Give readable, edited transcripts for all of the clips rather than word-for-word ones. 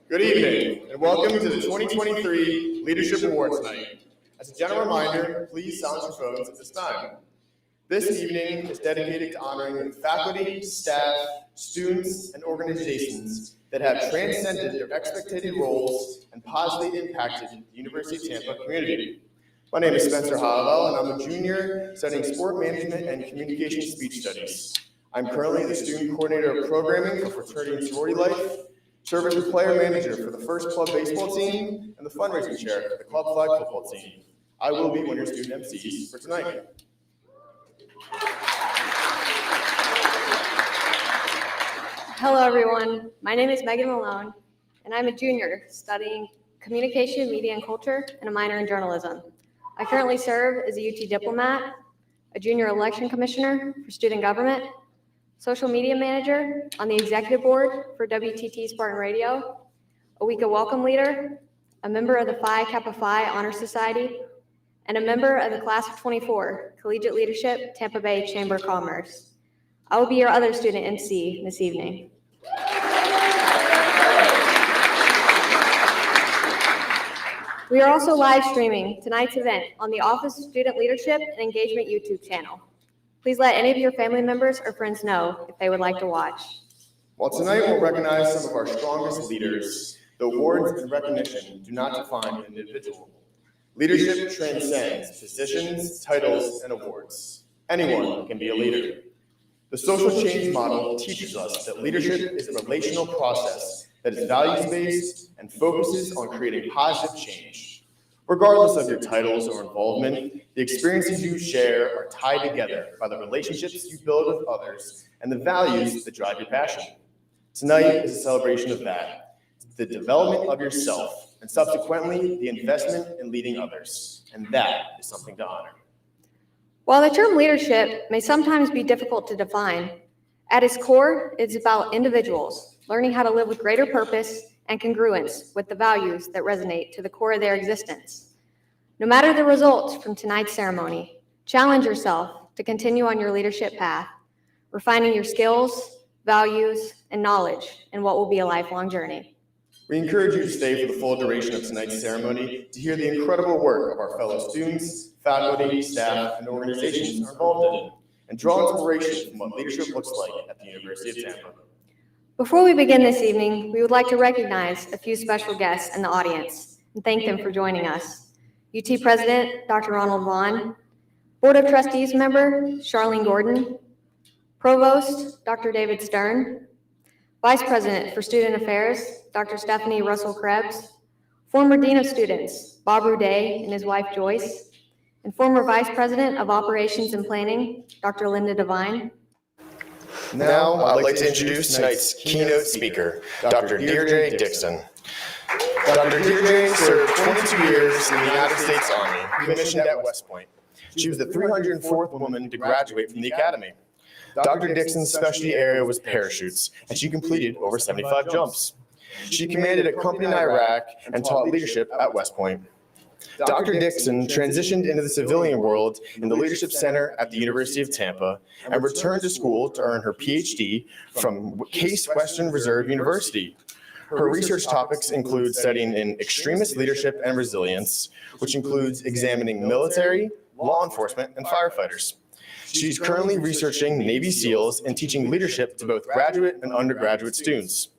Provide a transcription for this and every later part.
Good evening, and welcome to the 2023 Leadership Awards Night. As a general reminder, please silence your phones at this time. This evening is dedicated to honoring the faculty, staff, students, and organizations that have transcended their expected roles and positively impacted the University of Tampa community. My name is Spencer Havel, and I'm a junior studying sport management and communication speech studies. I'm currently the student coordinator of programming for fraternity and sorority life, serve as the player manager for the first club baseball team, and the fundraising chair for the club flag football team. I will be one of your student MCs for tonight. Hello everyone, my name is Megan Malone, and I'm a junior studying communication, media, and culture, and a minor in journalism. I currently serve as a UT diplomat, a junior election commissioner for student government, social media manager on the executive board for WTT Spartan Radio, a Weka welcome leader, a member of the Phi Kappa Phi Honor Society, and a member of the Class of 24 Collegiate Leadership Tampa Bay Chamber of Commerce. I will be your other student MC this evening. We are also live streaming tonight's event on the Office of Student Leadership and Engagement YouTube channel. Please let any of your family members or friends know if they would like to watch. While tonight we'll recognize some of our strongest leaders, the awards and recognition do not define an individual. Leadership transcends positions, titles, and awards. Anyone can be a leader. The social change model teaches us that leadership is a relational process that is values-based and focuses on creating positive change. Regardless of your titles or involvement, the experiences you share are tied together by the relationships you build with others and the values that drive your passion. Tonight is a celebration of that, the development of yourself, and subsequently, the investment in leading others. And that is something to honor. While the term leadership may sometimes be difficult to define, at its core, it's about individuals learning how to live with greater purpose and congruence with the values that resonate to the core of their existence. No matter the results from tonight's ceremony, challenge yourself to continue on your leadership path, refining your skills, values, and knowledge in what will be a lifelong journey. We encourage you to stay for the full duration of tonight's ceremony to hear the incredible work of our fellow students, faculty, staff, and organizations are involved in, and draw inspiration from what leadership looks like at the University of Tampa. Before we begin this evening, we would like to recognize a few special guests in the audience and thank them for joining us. UT President, Dr. Ronald Vaughn, Board of Trustees member, Charlene Gordon, Provost, Dr. David Stern, Vice President for Student Affairs, Dr. Stephanie Russell-Krebs, former Dean of Students, Bob Ruday and his wife Joyce, and former Vice President of Operations and Planning, Dr. Linda Devine. Now, I'd like to introduce tonight's keynote speaker, Dr. Deirdre Dixon. Dr. Deirdre served 22 years in the United States Army, commissioned at West Point. She was the 304th woman to graduate from the academy. Dr. Dixon's specialty area was parachutes, and she completed over 75 jumps. She commanded a company in Iraq and taught leadership at West Point. Dr. Dixon transitioned into the civilian world in the Leadership Center at the University of Tampa and returned to school to earn her PhD from Case Western Reserve University. Her research topics include studying in extremist leadership and resilience, which includes examining military, law enforcement, and firefighters. She's currently researching Navy SEALs and teaching leadership to both graduate and undergraduate students.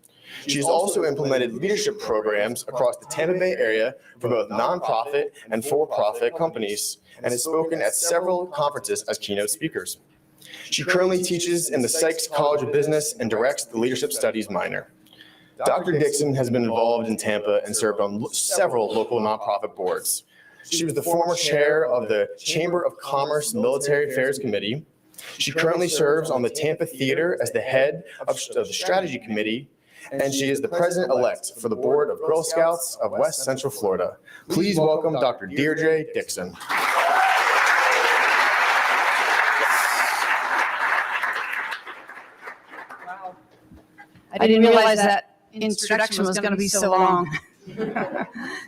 She's also implemented leadership programs across the Tampa Bay area for both nonprofit and for-profit companies and has spoken at several conferences as keynote speakers. She currently teaches in the Sykes College of Business and directs the Leadership Studies minor. Dr. Dixon has been involved in Tampa and served on several local nonprofit boards. She was the former chair of the Chamber of Commerce Military Affairs Committee. She currently serves on the Tampa Theater as the head of the Strategy Committee, and she is the president-elect for the Board of Girl Scouts of West Central Florida. Please welcome Dr. Deirdre Dixon. Wow. I didn't realize that introduction was going to be so long.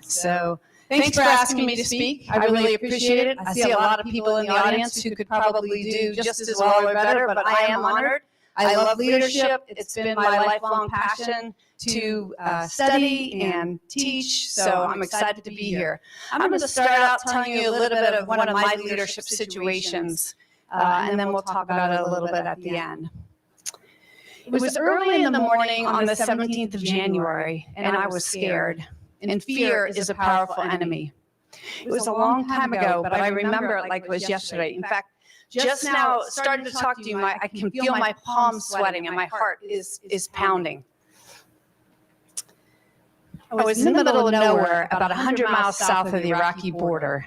So thanks for asking me to speak. I really appreciate it. I see a lot of people in the audience who could probably do just as well or better, but I am honored. I love leadership. It's been my lifelong passion to study and teach, so I'm excited to be here. I'm going to start out telling you a little bit of one of my leadership situations, and then we'll talk about it a little bit at the end. It was early in the morning on the 17th of January, and I was scared. And fear is a powerful enemy. It was a long time ago, but I remember it like it was yesterday. In fact, just now, starting to talk to you, I can feel my palms sweating and my heart is pounding. I was in the middle of nowhere, about 100 miles south of the Iraqi border,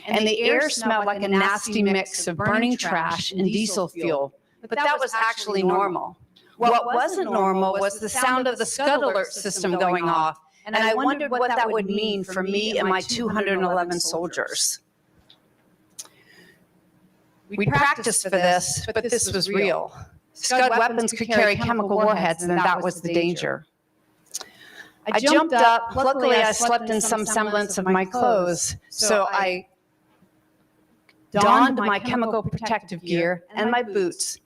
and the air smelled like a nasty mix of burning trash and diesel fuel, but that was actually normal. What wasn't normal was the sound of the Scud alert system going off, and I wondered what that would mean for me and my 211 soldiers. We practiced for this, but this was real. Scud weapons could carry chemical warheads, and that was the danger. I jumped up. Luckily, I slept in some semblance of my clothes, so I donned my chemical protective gear and my boots,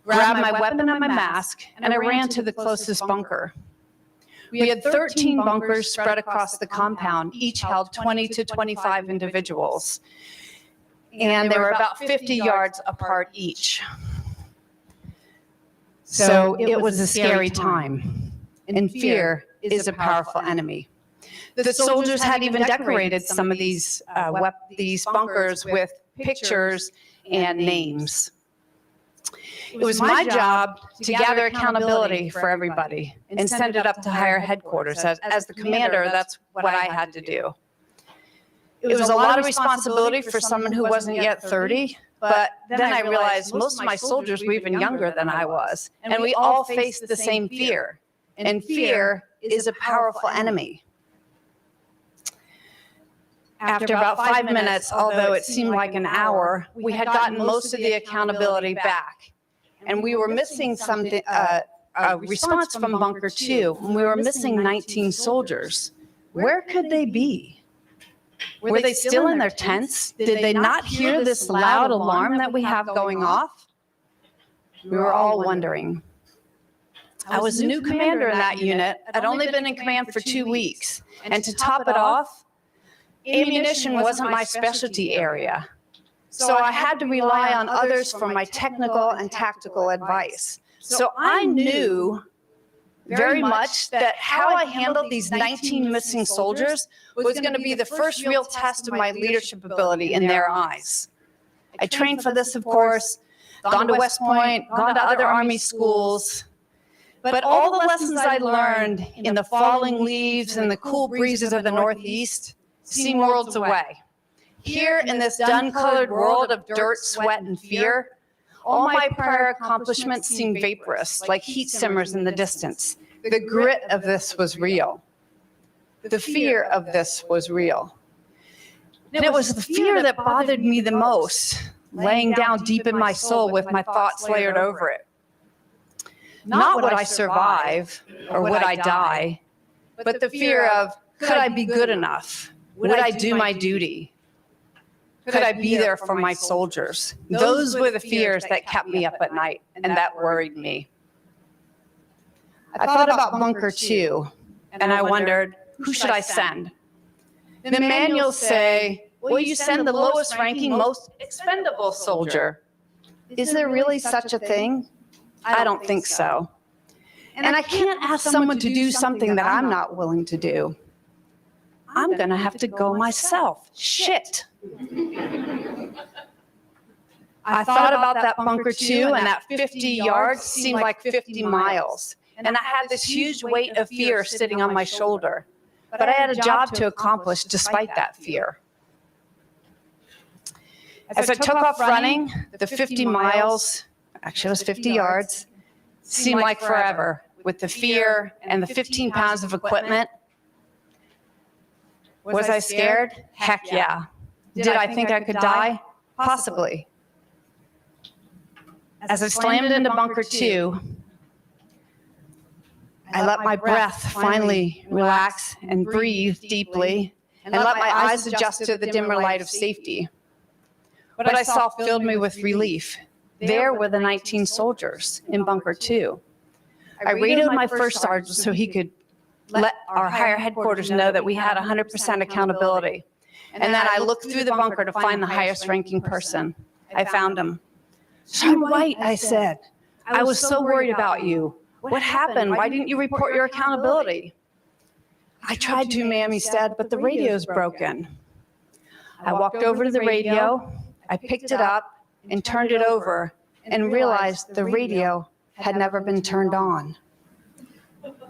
grabbed my weapon and my mask, and I ran to the closest bunker. We had 13 bunkers spread across the compound. Each held 20 to 25 individuals, and they were about 50 yards apart each. So it was a scary time, and fear is a powerful enemy. The soldiers had even decorated some of these bunkers with pictures and names. It was my job to gather accountability for everybody and send it up to higher headquarters. As the commander, that's what I had to do. It was a lot of responsibility for someone who wasn't yet 30, but then I realized most of my soldiers were even younger than I was, and we all faced the same fear. And fear is a powerful enemy. After about 5 minutes, although it seemed like an hour, we had gotten most of the accountability back. And we were missing something, a response from Bunker 2, and we were missing 19 soldiers. Where could they be? Were they still in their tents? Did they not hear this loud alarm that we have going off? We were all wondering. I was a new commander in that unit. I'd only been in command for 2 weeks. And to top it off, ammunition wasn't my specialty area. So I had to rely on others for my technical and tactical advice. So I knew very much that how I handled these 19 missing soldiers was going to be the first real test of my leadership ability in their eyes. I trained for this, of course, gone to West Point, gone to other Army schools. But all the lessons I learned in the falling leaves and the cool breezes of the Northeast seem worlds away. Here in this dun-colored world of dirt, sweat, and fear, all my prior accomplishments seem vaporous, like heat simmers in the distance. The grit of this was real. The fear of this was real. And it was the fear that bothered me the most, laying down deep in my soul with my thoughts layered over it. Not would I survive or would I die, but the fear of, could I be good enough? Would I do my duty? Could I be there for my soldiers? Those were the fears that kept me up at night, and that worried me. I thought about Bunker 2, and I wondered, who should I send? The manuals say, well, you send the lowest ranking, most expendable soldier. Is there really such a thing? I don't think so. And I can't ask someone to do something that I'm not willing to do. I'm going to have to go myself. Shit. I thought about that Bunker 2, and that 50 yards seemed like 50 miles. And I had this huge weight of fear sitting on my shoulder. But I had a job to accomplish despite that fear. As I took off running, the 50 miles, actually it was 50 yards, seemed like forever, with the fear and the 15 pounds of equipment. Was I scared? Heck yeah. Did I think I could die? Possibly. As I slammed into Bunker 2, I let my breath finally relax and breathe deeply, and let my eyes adjust to the dimmer light of safety. What I saw filled me with relief. There were the 19 soldiers in Bunker 2. I radioed my first sergeant so he could let our higher headquarters know that we had 100% accountability. And then I looked through the bunker to find the highest ranking person. I found him. "Sergeant White," I said, "I was so worried about you. What happened? Why didn't you report your accountability?" "I tried to, ma'am," he said, "but the radio's broken." I walked over to the radio, I picked it up and turned it over and realized the radio had never been turned on.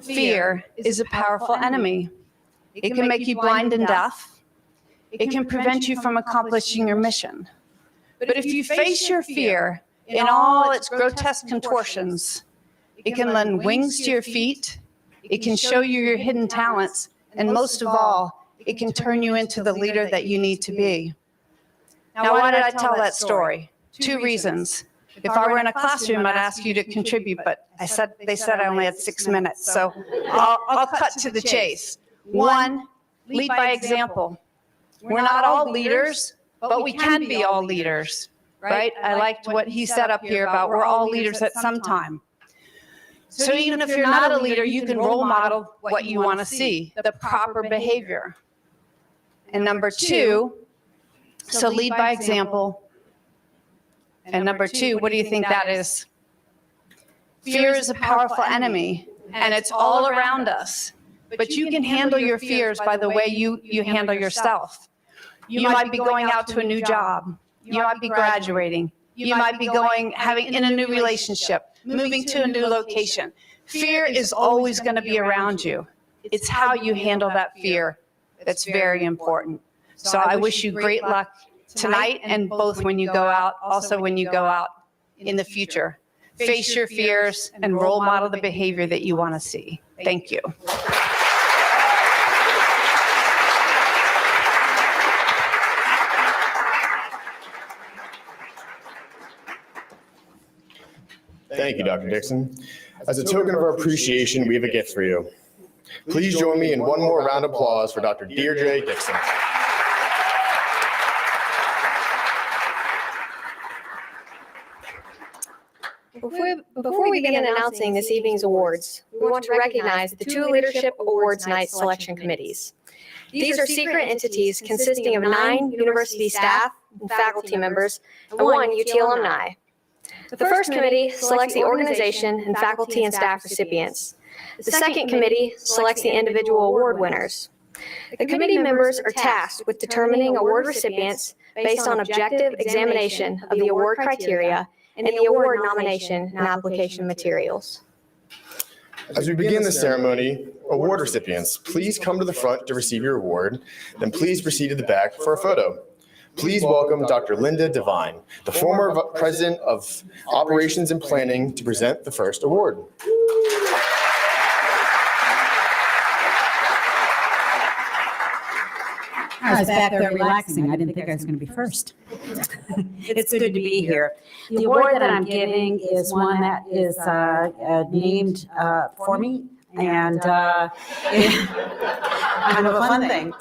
Fear is a powerful enemy. It can make you blind and deaf. It can prevent you from accomplishing your mission. But if you face your fear in all its grotesque contortions, it can lend wings to your feet, it can show you your hidden talents, and most of all, it can turn you into the leader that you need to be. Now, why did I tell that story? 2 reasons. If I were in a classroom, I'd ask you to contribute, but they said I only had 6 minutes, so I'll cut to the chase. 1, lead by example. We're not all leaders, but we can be all leaders, right? I liked what he said up here about we're all leaders at some time. So even if you're not a leader, you can role model what you want to see, the proper behavior. And number 2, so lead by example. And number 2, what do you think that is? Fear is a powerful enemy, and it's all around us. But you can handle your fears by the way you handle yourself. You might be going out to a new job. You might be graduating. You might be having in a new relationship, moving to a new location. Fear is always going to be around you. It's how you handle that fear that's very important. So I wish you great luck tonight and both when you go out, also when you go out in the future. Face your fears and role model the behavior that you want to see. Thank you. Thank you, Dr. Dixon. As a token of our appreciation, we have a gift for you. Please join me in one more round of applause for Dr. Deirdre Dixon. Before we begin announcing this evening's awards, we want to recognize the 2 Leadership Awards Night selection committees. These are secret entities consisting of 9 university staff and faculty members and 1 UT alumni. The first committee selects the organization and faculty and staff recipients. The second committee selects the individual award winners. The committee members are tasked with determining award recipients based on objective examination of the award criteria and the award nomination and application materials. As we begin the ceremony, award recipients, please come to the front to receive your award, then please proceed to the back for a photo. Please welcome Dr. Linda Devine, the former President of Operations and Planning, to present the first award. I was back there relaxing. I didn't think I was going to be first. It's good to be here. The award that I'm giving is one that is named for me, and kind of a fun thing.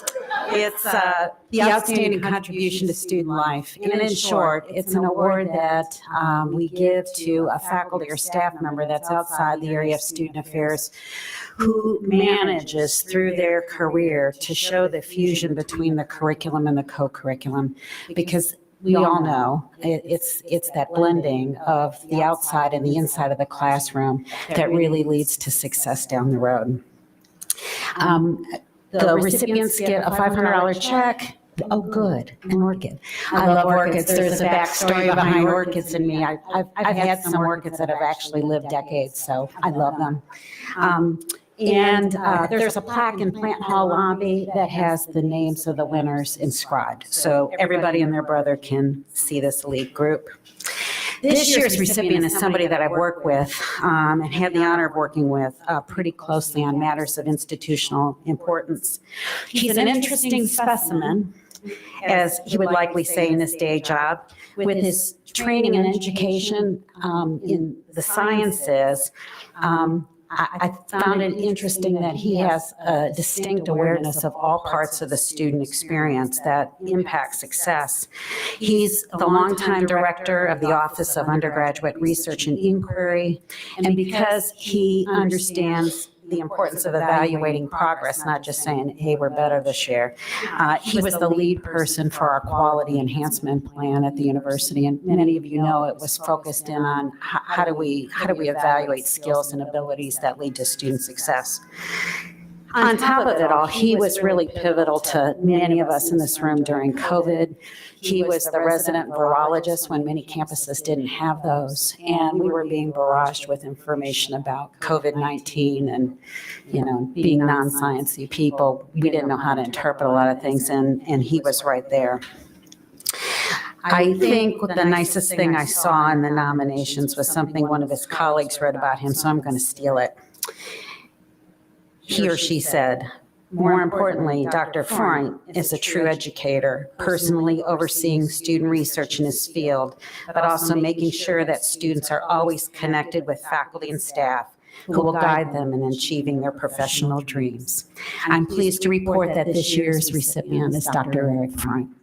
It's the outstanding contribution to student life. And in short, it's an award that we give to a faculty or staff member that's outside the area of student affairs who manages through their career to show the fusion between the curriculum and the co-curriculum. Because we all know it's that blending of the outside and the inside of the classroom that really leads to success down the road. The recipients get a $500 check. Oh, good. And Orchid. I love orchids. There's a backstory behind orchids in me. I've had some orchids that have actually lived decades, so I love them. And there's a plaque in Plant Hall lobby that has the names of the winners inscribed, so everybody and their brother can see this elite group. This year's recipient is somebody that I've worked with and had the honor of working with pretty closely on matters of institutional importance. He's an interesting specimen, as he would likely say in his day job, with his training and education in the sciences. I found it interesting that he has a distinct awareness of all parts of the student experience that impact success. He's the longtime director of the Office of Undergraduate Research and Inquiry, and because he understands the importance of evaluating progress, not just saying, hey, we're better this year. He was the lead person for our quality enhancement plan at the university, and many of you know it was focused in on how do we evaluate skills and abilities that lead to student success. On top of it all, he was really pivotal to many of us in this room during COVID. He was the resident virologist when many campuses didn't have those, and we were being barraged with information about COVID-19 and, being non-sciencey people, we didn't know how to interpret a lot of things, and he was right there. I think the nicest thing I saw in the nominations was something one of his colleagues wrote about him, so I'm going to steal it. He or she said, more importantly, Dr. Freund is a true educator, personally overseeing student research in his field, but also making sure that students are always connected with faculty and staff who will guide them in achieving their professional dreams. I'm pleased to report that this year's recipient is Dr. Eric Freund.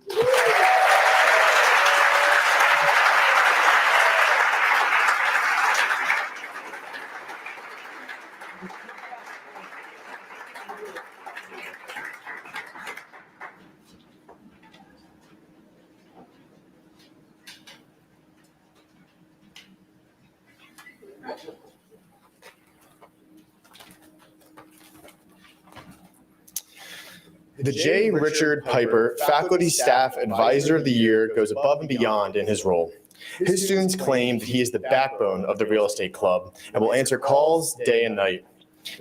The J. Richard Piper Faculty Staff Advisor of the Year goes above and beyond in his role. His students claim that he is the backbone of the real estate club and will answer calls day and night.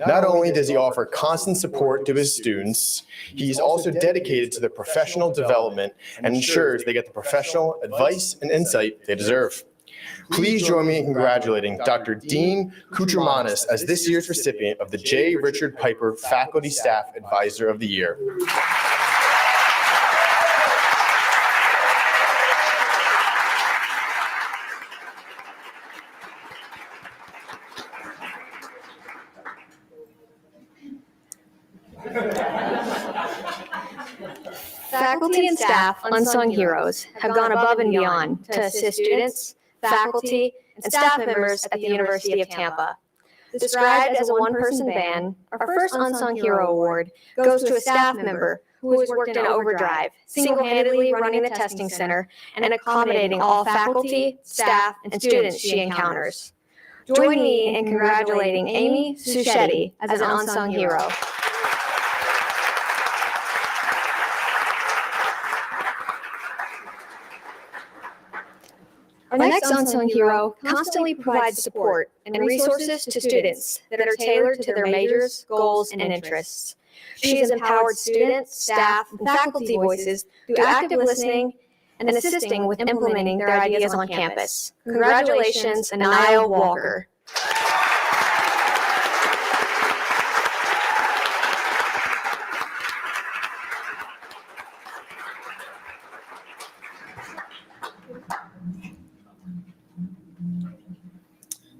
Not only does he offer constant support to his students, he's also dedicated to their professional development and ensures they get the professional advice and insight they deserve. Please join me in congratulating Dr. Dean Kutramanis as this year's recipient of the J. Richard Piper Faculty Staff Advisor of the Year. Faculty and staff, unsung heroes, have gone above and beyond to assist students, faculty, and staff members at the University of Tampa. Described as a one-person band, our first Unsung Hero Award goes to a staff member who has worked in overdrive, single-handedly running the testing center and accommodating all faculty, staff, and students she encounters. Join me in congratulating Amy Suchetti as an Unsung Hero. Our next unsung hero constantly provides support and resources to students that are tailored to their majors, goals, and interests. She has empowered students, staff, and faculty voices through active listening and assisting with implementing their ideas on campus. Congratulations, Anaya Walker.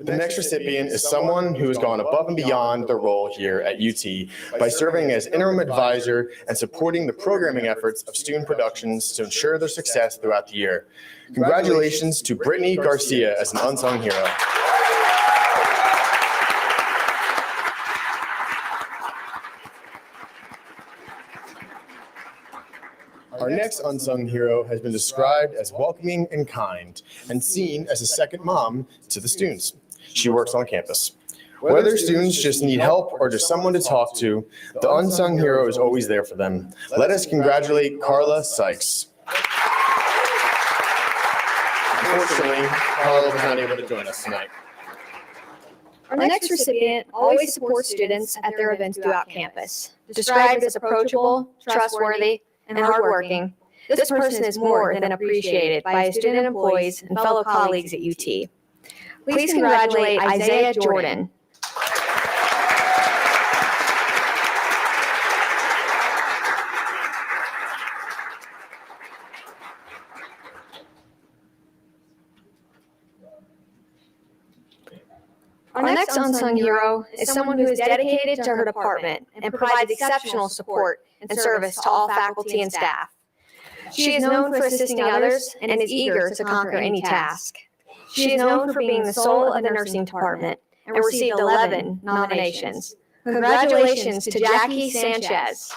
The next recipient is someone who has gone above and beyond their role here at UT by serving as interim advisor and supporting the programming efforts of student productions to ensure their success throughout the year. Congratulations to Brittany Garcia as an unsung hero. Our next unsung hero has been described as welcoming and kind, and seen as a second mom to the students. She works on campus. Whether students just need help or just someone to talk to, the unsung hero is always there for them. Let us congratulate Carla Sykes. Unfortunately, Carla was not able to join us tonight. Our next recipient always supports students at their events throughout campus. Described as approachable, trustworthy, and hardworking, this person is more than appreciated by his student employees and fellow colleagues at UT. Please congratulate Isaiah Jordan. Our next unsung hero is someone who is dedicated to her department and provides exceptional support and service to all faculty and staff. She is known for assisting others and is eager to conquer any task. She is known for being the soul of the nursing department and received 11 nominations. Congratulations to Jackie Sanchez.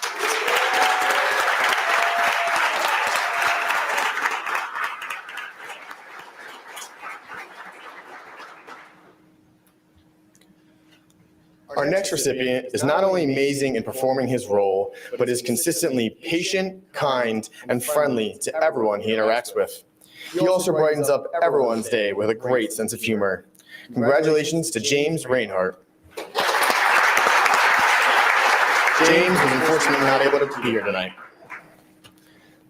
Our next recipient is not only amazing in performing his role, but is consistently patient, kind, and friendly to everyone he interacts with. He also brightens up everyone's day with a great sense of humor. Congratulations to James Reinhardt. James was unfortunately not able to be here tonight.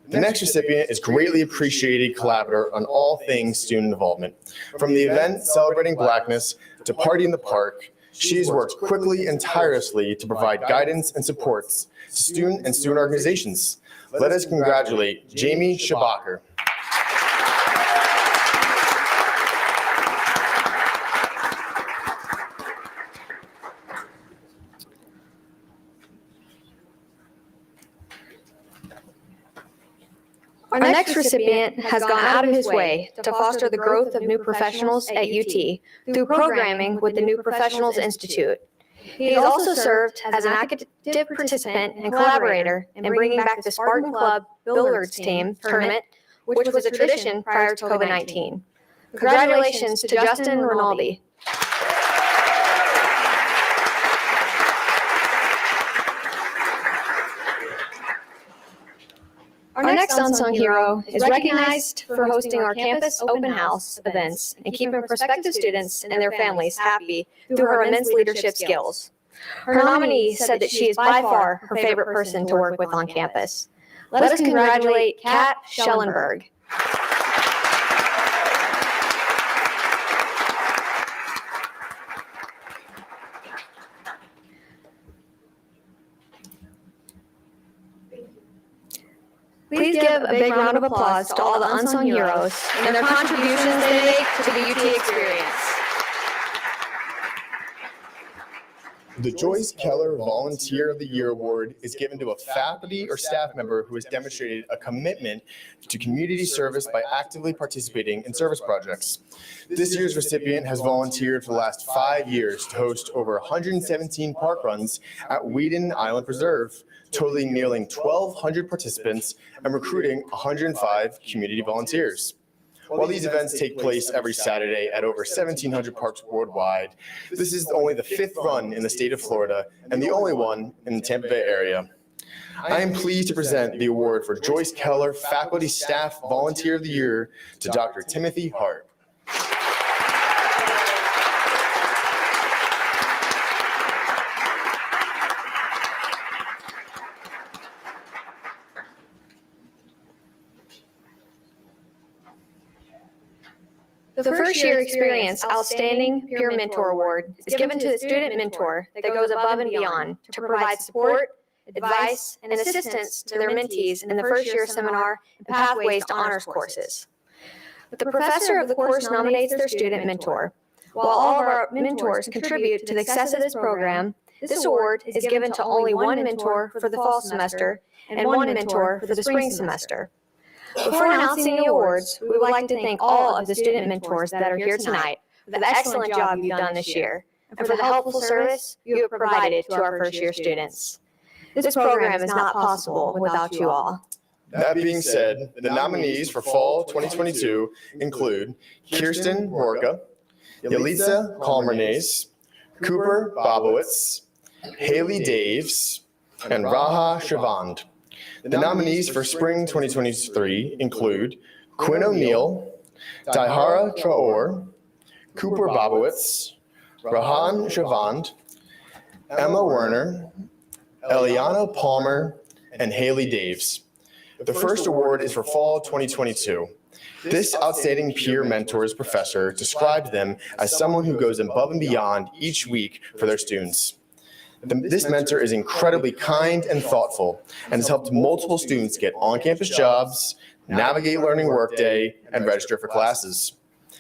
The next recipient is greatly appreciated collaborator on all things student involvement. From the event celebrating Blackness to Party in the Park, she has worked quickly and tirelessly to provide guidance and supports to student and student organizations. Let us congratulate Jamie Schabacher. Our next recipient has gone out of his way to foster the growth of new professionals at UT through programming with the New Professionals Institute. He has also served as an active participant and collaborator in bringing back the Spartan Club Billiards Team tournament, which was a tradition prior to COVID-19. Congratulations to Justin Rinaldi. Our next unsung hero is recognized for hosting our campus open house events and keeping prospective students and their families happy through her immense leadership skills. Her nominee said that she is by far her favorite person to work with on campus. Let us congratulate Kat Schellenberg. Please give a big round of applause to all the unsung heroes and their contributions they make to the UT experience. The Joyce Keller Volunteer of the Year Award is given to a faculty or staff member who has demonstrated a commitment to community service by actively participating in service projects. This year's recipient has volunteered for the last 5 years to host over 117 park runs at Whedon Island Preserve, totaling nearly 1,200 participants and recruiting 105 community volunteers. While these events take place every Saturday at over 1,700 parks worldwide, this is only the 5th run in the state of Florida and the only one in the Tampa Bay area. I am pleased to present the award for Joyce Keller Faculty Staff Volunteer of the Year to Dr. Timothy Hart. The first year experience Outstanding Peer Mentor Award is given to the student mentor that goes above and beyond to provide support, advice, and assistance to their mentees in the first year seminar and pathways to honors courses. The professor of the course nominates their student mentor. While all of our mentors contribute to the success of this program, this award is given to only one mentor for the fall semester and one mentor for the spring semester. Before announcing the awards, we would like to thank all of the student mentors that are here tonight for the excellent job you've done this year and for the helpful service you have provided to our first-year students. This program is not possible without you all. That being said, the nominees for Fall 2022 include Kirsten Rorka, Yalitza Kalmernays, Cooper Bobowitz, Haley Daves, and Raha Shavand. The nominees for Spring 2023 include Quinn O'Neill, Daihara Traor, Cooper Bobowitz, Rahan Shavand, Emma Werner, Eliana Palmer, and Haley Daves. The first award is for Fall 2022. This Outstanding Peer Mentors professor described them as someone who goes above and beyond each week for their students. This mentor is incredibly kind and thoughtful and has helped multiple students get on-campus jobs, navigate learning workday, and register for classes.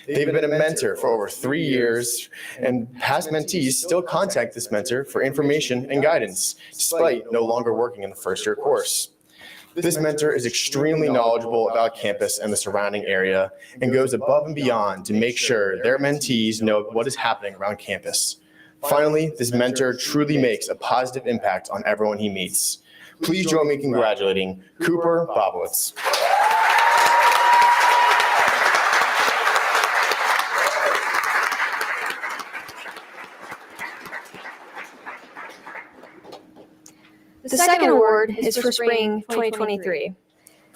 They've been a mentor for over 3 years, and past mentees still contact this mentor for information and guidance, despite no longer working in the first-year course. This mentor is extremely knowledgeable about campus and the surrounding area and goes above and beyond to make sure their mentees know what is happening around campus. Finally, this mentor truly makes a positive impact on everyone he meets. Please join me in congratulating Cooper Bobowitz. The second award is for spring 2023.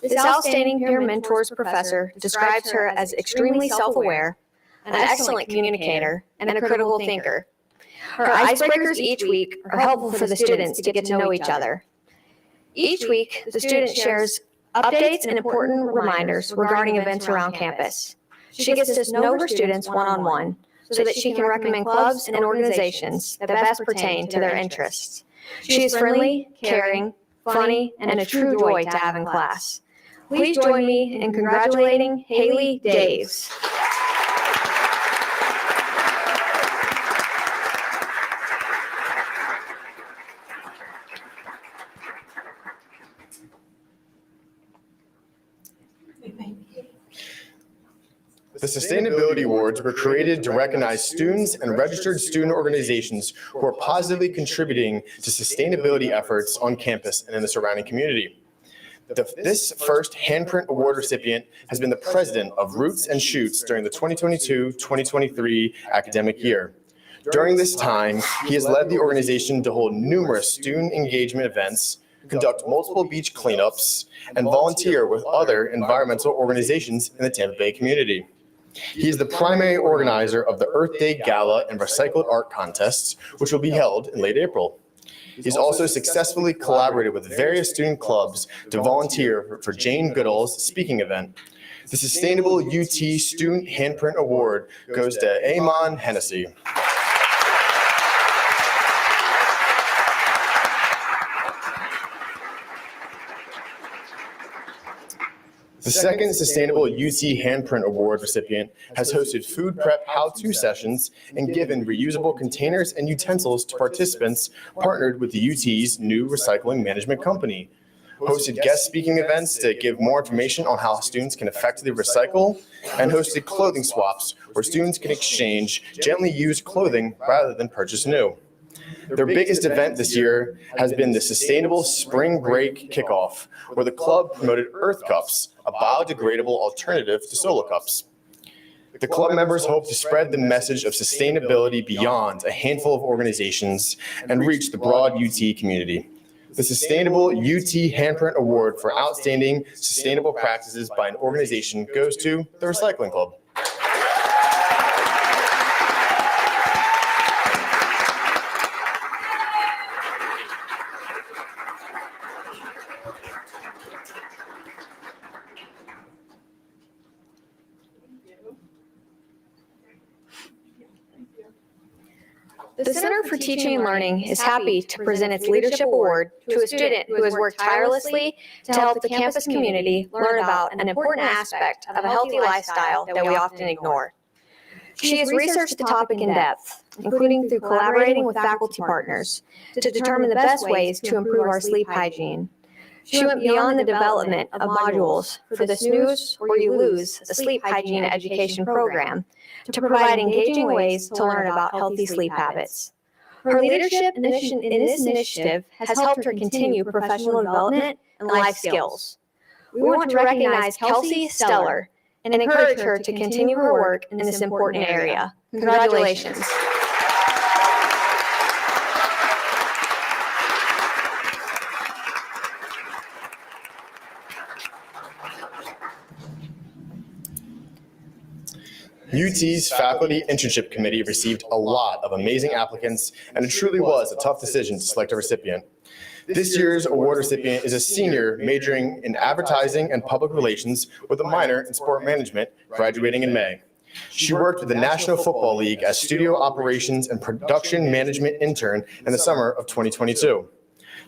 This outstanding peer mentors professor describes her as extremely self-aware, an excellent communicator, and a critical thinker. Her icebreakers each week are helpful for the students to get to know each other. Each week, the student shares updates and important reminders regarding events around campus. She gets to know her students one-on-one so that she can recommend clubs and organizations that best pertain to their interests. She is friendly, caring, funny, and a true joy to have in class. Please join me in congratulating Haley Daves. The Sustainability Awards were created to recognize students and registered student organizations who are positively contributing to sustainability efforts on campus and in the surrounding community. This first handprint award recipient has been the president of Roots and Shoots during the 2022-2023 academic year. During this time, he has led the organization to hold numerous student engagement events, conduct multiple beach cleanups, and volunteer with other environmental organizations in the Tampa Bay community. He is the primary organizer of the Earth Day Gala and Recycled Art Contests, which will be held in late April. He's also successfully collaborated with various student clubs to volunteer for Jane Goodall's speaking event. The Sustainable UT Student Handprint Award goes to Amon Hennessy. The second Sustainable UT Handprint Award recipient has hosted food prep how-to sessions and given reusable containers and utensils to participants partnered with the UT's new recycling management company. Hosted guest speaking events to give more information on how students can effectively recycle, and hosted clothing swaps where students can exchange gently used clothing rather than purchase new. Their biggest event this year has been the Sustainable Spring Break Kickoff, where the club promoted Earth Cups, a biodegradable alternative to Solo Cups. The club members hope to spread the message of sustainability beyond a handful of organizations and reach the broad UT community. The Sustainable UT Handprint Award for Outstanding Sustainable Practices by an organization goes to the Recycling Club. The Center for Teaching and Learning is happy to present its Leadership Award to a student who has worked tirelessly to help the campus community learn about an important aspect of a healthy lifestyle that we often ignore. She has researched the topic in depth, including through collaborating with faculty partners to determine the best ways to improve our sleep hygiene. She went beyond the development of modules for the Snooze or You Lose, a sleep hygiene education program, to provide engaging ways to learn about healthy sleep habits. Her leadership in this initiative has helped her continue professional development and life skills. We want to recognize Kelsey Stellar and encourage her to continue her work in this important area. Congratulations. UT's Faculty Internship Committee received a lot of amazing applicants, and it truly was a tough decision to select a recipient. This year's award recipient is a senior majoring in advertising and public relations with a minor in sport management, graduating in May. She worked with the National Football League as studio operations and production management intern in the summer of 2022.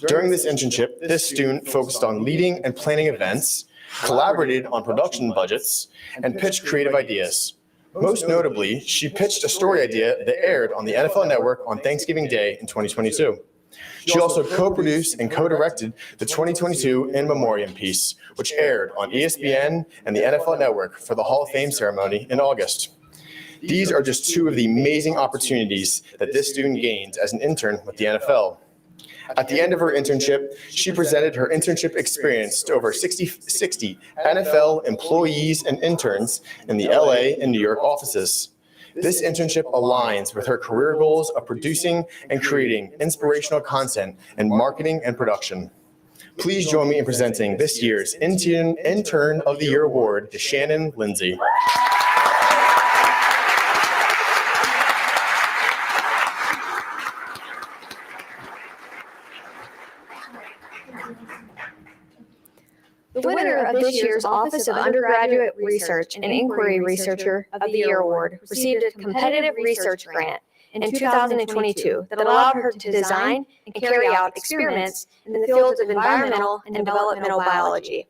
During this internship, this student focused on leading and planning events, collaborated on production budgets, and pitched creative ideas. Most notably, she pitched a story idea that aired on the NFL Network on Thanksgiving Day in 2022. She also co-produced and co-directed the 2022 In Memoriam piece, which aired on ESPN and the NFL Network for the Hall of Fame ceremony in August. These are just two of the amazing opportunities that this student gained as an intern with the NFL. At the end of her internship, she presented her internship experience to over 60 NFL employees and interns in the LA and New York offices. This internship aligns with her career goals of producing and creating inspirational content in marketing and production. Please join me in presenting this year's Intern of the Year award to Shannon Lindsay. The winner of this year's Office of Undergraduate Research and Inquiry Researcher of the Year Award received a competitive research grant in 2022 that allowed her to design and carry out experiments in the fields of environmental and developmental biology.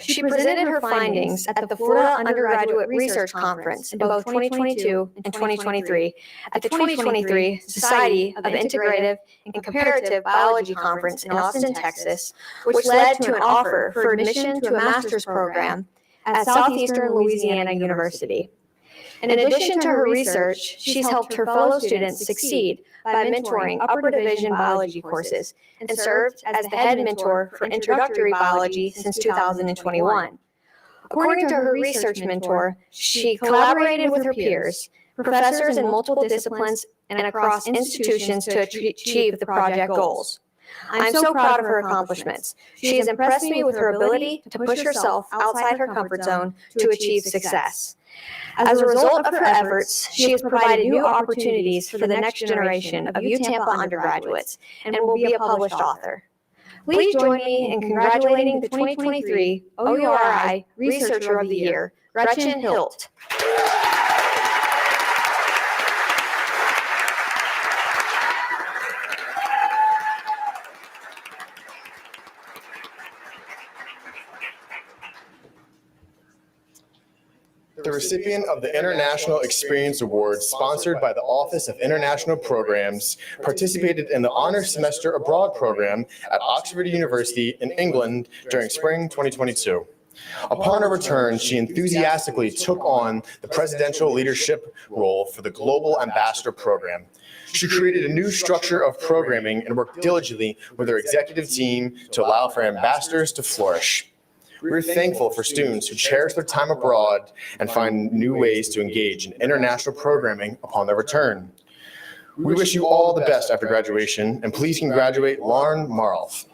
She presented her findings at the Florida Undergraduate Research Conference in both 2022 and 2023 at the 2023 Society of Integrative and Comparative Biology Conference in Austin, Texas, which led to an offer for admission to a master's program at Southeastern Louisiana University. In addition to her research, she's helped her fellow students succeed by mentoring upper division biology courses and served as the head mentor for introductory biology since 2021. According to her research mentor, she collaborated with her peers, professors in multiple disciplines and across institutions to achieve the project goals. I'm so proud of her accomplishments. She has impressed me with her ability to push herself outside her comfort zone to achieve success. As a result of her efforts, she has provided new opportunities for the next generation of Tampa undergraduates and will be a published author. Please join me in congratulating the 2023 OURI Researcher of the Year, Gretchen Hilt. The recipient of the International Experience Award, sponsored by the Office of International Programs, participated in the Honor Semester Abroad program at Oxford University in England during spring 2022. Upon her return, she enthusiastically took on the presidential leadership role for the Global Ambassador Program. She created a new structure of programming and worked diligently with her executive team to allow for ambassadors to flourish. We're thankful for students who cherish their time abroad and find new ways to engage in international programming upon their return. We wish you all the best after graduation, and please congratulate Lauren Marolf.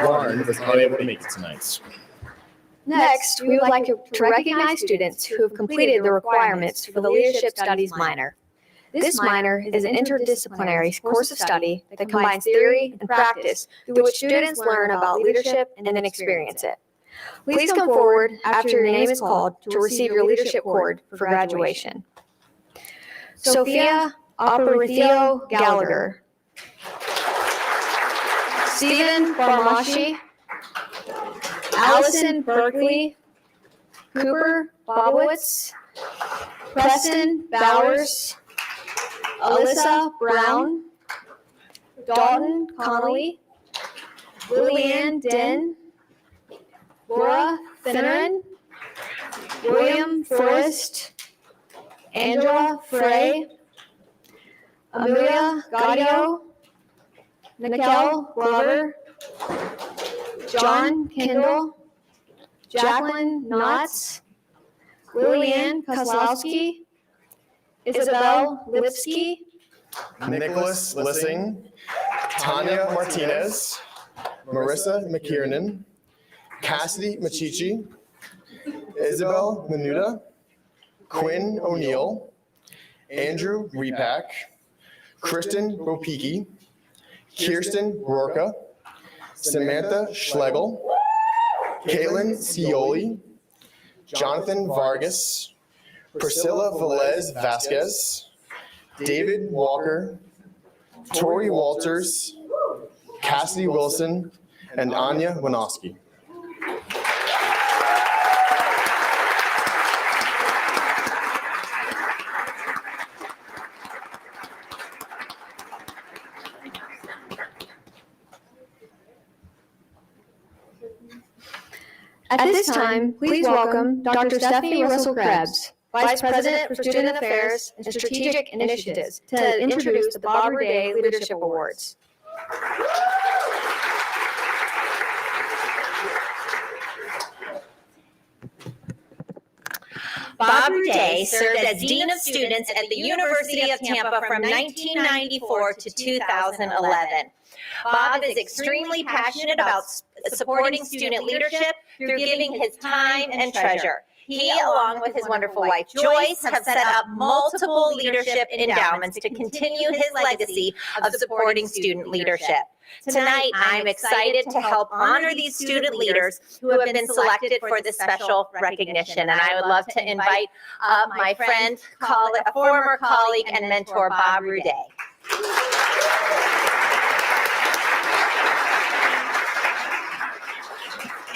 Lauren was unable to make it tonight. Next, we would like to recognize students who have completed the requirements for the Leadership Studies minor. This minor is an interdisciplinary course of study that combines theory and practice through which students learn about leadership and then experience it. Please come forward after your name is called to receive your leadership cord for graduation. Sophia Aparicio Gallagher. Stephen Barmashi. Allison Berkeley. Cooper Bobowitz. Preston Bowers. Alyssa Brown, Dalton Connolly, Lillian Den, Laura Finneran, William Forrest, Angela Frey, Amelia Gaudio, Nicole Glover, John Kendall, Jacqueline Knotts, Lillian Kozlowski, Isabel Lipsky, Nicholas Lissing, Tanya Martinez, Marissa McKiernan, Cassidy Machichi, Isabel Menuda, Quinn O'Neill, Andrew Repack, Kristen Ropiki, Kirsten Rorka, Samantha Schlegel, Caitlin Scioli, Jonathan Vargas, Priscilla Velez Vasquez, David Walker, Tori Walters, Cassidy Wilson, and Anya Winoski. At this time, please welcome Dr. Stephanie Russell-Krebs, Vice President for Student Affairs and Strategic Initiatives, to introduce the Bob Day Leadership Awards. Bob Day served as Dean of Students at the University of Tampa from 1994 to 2011. Bob is extremely passionate about supporting student leadership through giving his time and treasure. He, along with his wonderful wife Joyce, have set up multiple leadership endowments to continue his legacy of supporting student leadership. Tonight, I'm excited to help honor these student leaders who have been selected for this special recognition. And I would love to invite up my friend, a former colleague and mentor, Bob Day.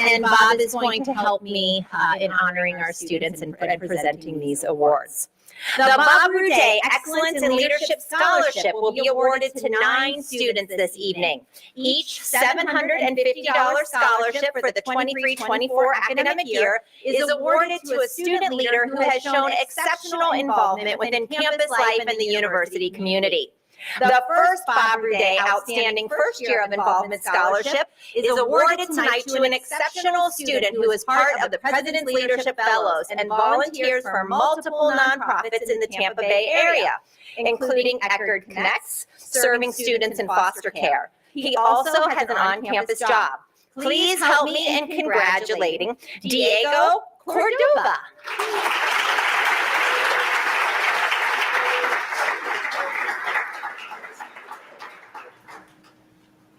And Bob is going to help me in honoring our students and presenting these awards. The Bob Day Excellence in Leadership Scholarship will be awarded to 9 students this evening. Each $750 scholarship for the 23-24 academic year is awarded to a student leader who has shown exceptional involvement within campus life and the university community. The first Bob Day Outstanding First Year of Involvement Scholarship is awarded tonight to an exceptional student who is part of the President's Leadership Fellows and volunteers for multiple nonprofits in the Tampa Bay area, including Eckerd Connects, serving students in foster care. He also has an on-campus job. Please help me in congratulating Diego Cordova.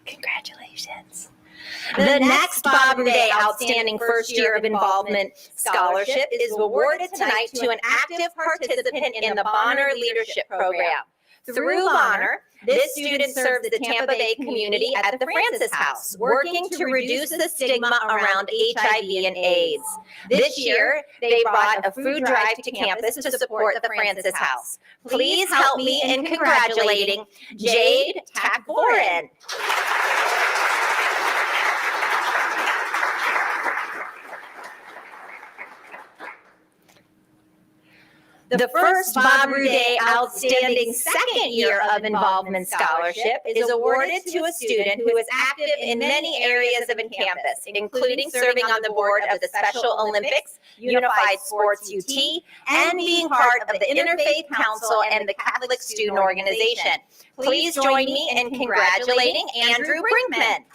Congratulations. The next Bob Day Outstanding First Year of Involvement Scholarship is awarded tonight to an active participant in the Bonner Leadership Program. Through Bonner, this student serves the Tampa Bay community at the Francis House, working to reduce the stigma around HIV and AIDS. This year, they brought a food drive to campus to support the Francis House. Please help me in congratulating Jade Takborin. The first Bob Day Outstanding Second Year of Involvement Scholarship is awarded to a student who is active in many areas of campus, including serving on the board of the Special Olympics, Unified Sports UT, and being part of the Interfaith Council and the Catholic Student Organization. Please join me in congratulating Andrew Brinkman.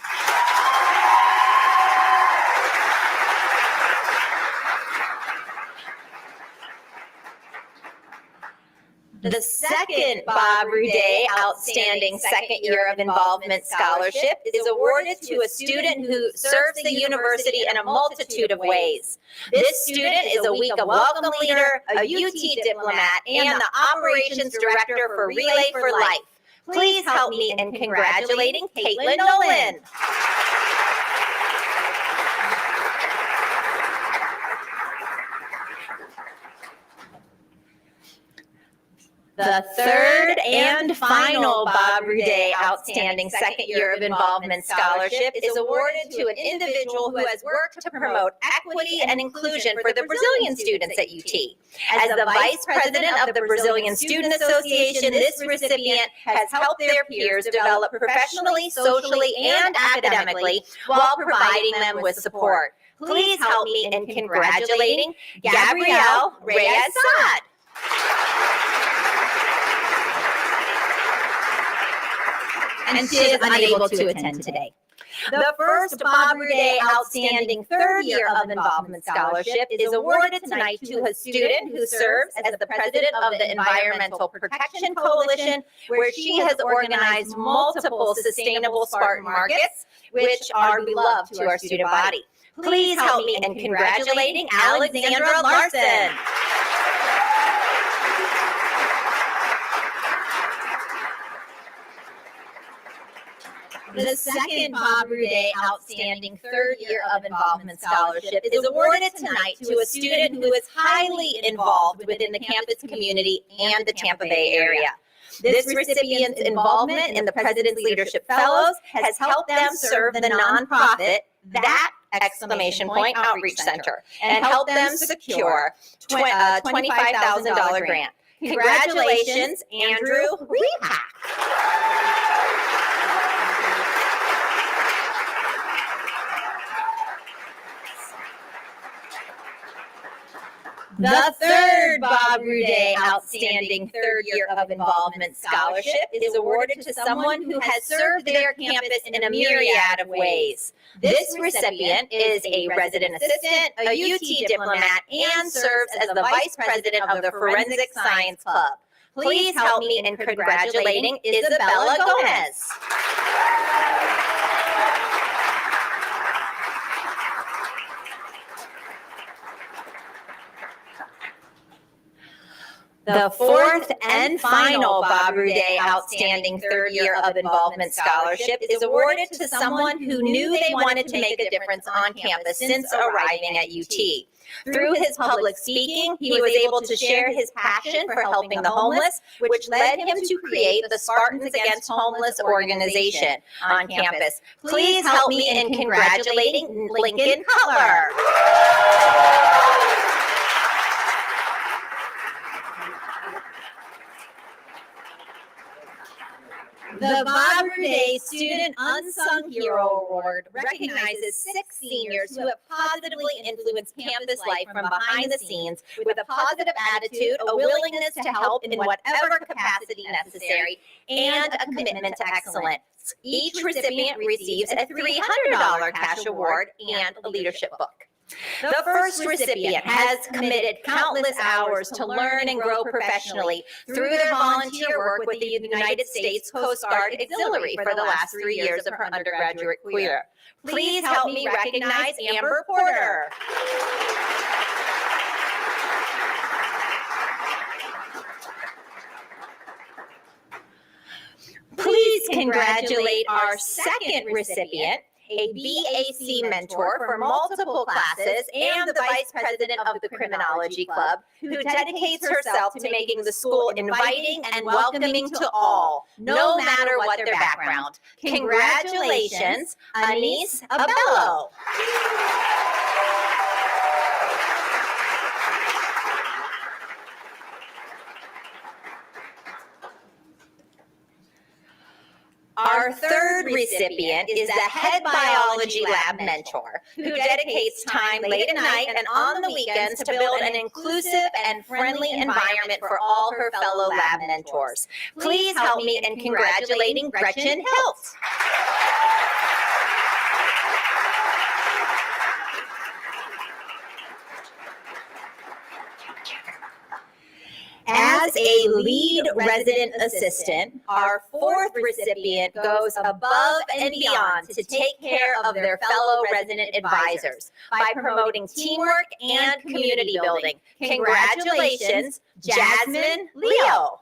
The second Bob Day Outstanding Second Year of Involvement Scholarship is awarded to a student who serves the university in a multitude of ways. This student is a Week of Welcome leader, a UT diplomat, and the operations director for Relay for Life. Please help me in congratulating Caitlin Nolan. The third and final Bob Day Outstanding Second Year of Involvement Scholarship is awarded to an individual who has worked to promote equity and inclusion for the Brazilian students at UT. As the Vice President of the Brazilian Student Association, this recipient has helped their peers develop professionally, socially, and academically while providing them with support. Please help me in congratulating Gabrielle Reyes-Saad. And she is unable to attend today. The first Bob Day Outstanding Third Year of Involvement Scholarship is awarded tonight to a student who serves as the president of the Environmental Protection Coalition, where she has organized multiple sustainable Spartan markets, which are beloved to our student body. Please help me in congratulating Alexandra Larson. The second Bob Day Outstanding Third Year of Involvement Scholarship is awarded tonight to a student who is highly involved within the campus community and the Tampa Bay area. This recipient's involvement in the President's Leadership Fellows has helped them serve the nonprofit that exclamation point outreach center and help them secure $25,000 grant. Congratulations, Andrew Repack. The third Bob Ruday Outstanding Third Year of Involvement Scholarship is awarded to someone who has served their campus in a myriad of ways. This recipient is a resident assistant, a UT diplomat, and serves as the vice president of the Forensic Science Club. Please help me in congratulating Isabella Gomez. The fourth and final Bob Ruday Outstanding Third Year of Involvement Scholarship is awarded to someone who knew they wanted to make a difference on campus since arriving at UT. Through his public speaking, he was able to share his passion for helping the homeless, which led him to create the Spartans Against Homeless organization on campus. Please help me in congratulating Lincoln Cutler. The Bob Ruday Student Unsung Hero Award recognizes 6 seniors who have positively influenced campus life from behind the scenes with a positive attitude, a willingness to help in whatever capacity necessary, and a commitment to excellence. Each recipient receives a $300 cash award and a leadership book. The first recipient has committed countless hours to learn and grow professionally through their volunteer work with the United States Coast Guard Auxiliary for the last 3 years of her undergraduate career. Please help me recognize Amber Porter. Please congratulate our second recipient, a BAC mentor for multiple classes and the vice president of the Criminology Club, who dedicates herself to making the school inviting and welcoming to all, no matter what their background. Congratulations, Anise Abello. Our third recipient is the head biology lab mentor who dedicates time late at night and on the weekends to build an inclusive and friendly environment for all her fellow lab mentors. Please help me in congratulating Gretchen Hilt. As a lead resident assistant, our fourth recipient goes above and beyond to take care of their fellow resident advisors by promoting teamwork and community building. Congratulations, Jasmine Leo.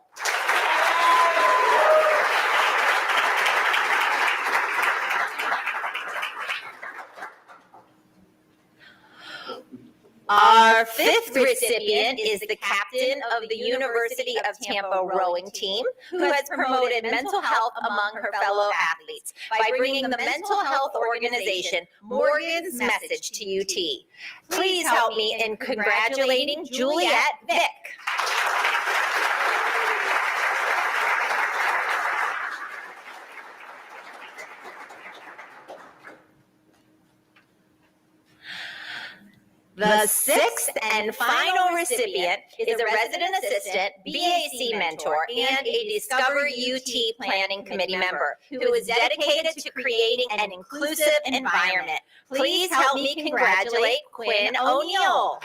Our fifth recipient is the captain of the University of Tampa rowing team, who has promoted mental health among her fellow athletes by bringing the mental health organization Morgan's Message to UT. Please help me in congratulating Juliet Vick. The sixth and final recipient is a resident assistant, BAC mentor, and a Discover UT Planning Committee member who is dedicated to creating an inclusive environment. Please help me congratulate Quinn O'Neill.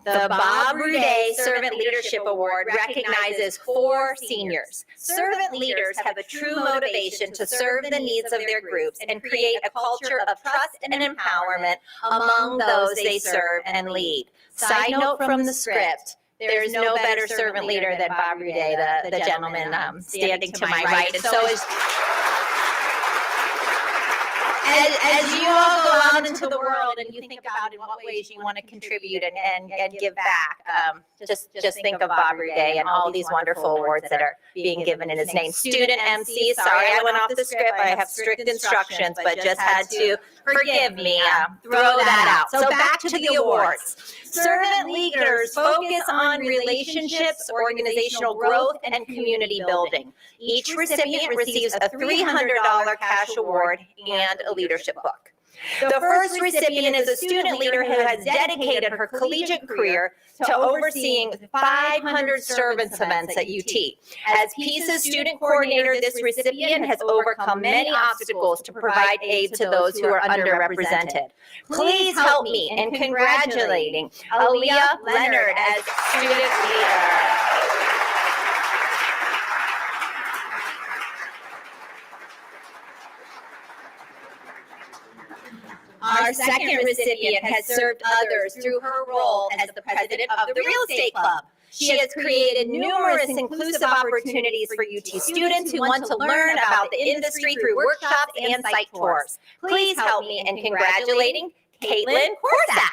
The Bob Ruday Servant Leadership Award recognizes 4 seniors. Servant leaders have a true motivation to serve the needs of their groups and create a culture of trust and empowerment among those they serve and lead. Side note from the script, there is no better servant leader than Bob Ruday, the gentleman standing to my right. And so is... as you all go out into the world and you think about in what ways you want to contribute and give back, just think of Bob Day and all these wonderful awards that are being given in his name. Student MC, sorry I went off the script. I have strict instructions, but just had to forgive me, throw that out. So back to the awards. Servant leaders focus on relationships, organizational growth, and community building. Each recipient receives a $300 cash award and a leadership book. The first recipient is a student leader who has dedicated her collegiate career to overseeing 500 servants events at UT. As PISA student coordinator, this recipient has overcome many obstacles to provide aid to those who are underrepresented. Please help me in congratulating Aaliyah Leonard as student leader. Our second recipient has served others through her role as the president of the Real Estate Club. She has created numerous inclusive opportunities for UT students who want to learn about the industry through workshops and site tours. Please help me in congratulating Caitlin Korsak.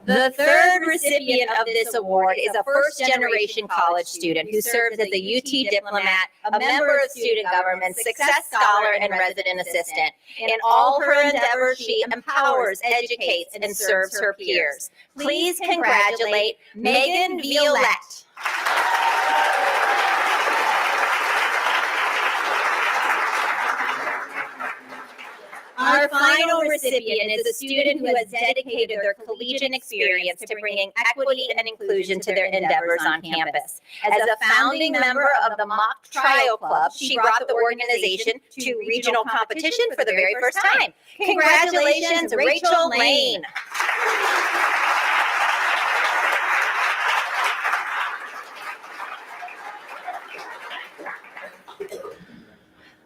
The third recipient of this award is a first-generation college student who serves as a UT diplomat, a member of student government, success scholar, and resident assistant. In all her endeavors, she empowers, educates, and serves her peers. Please congratulate Megan Violette. Our final recipient is a student who has dedicated their collegiate experience to bringing equity and inclusion to their endeavors on campus. As a founding member of the Mock Trial Club, she brought the organization to regional competition for the very first time. Congratulations, Rachel Lane.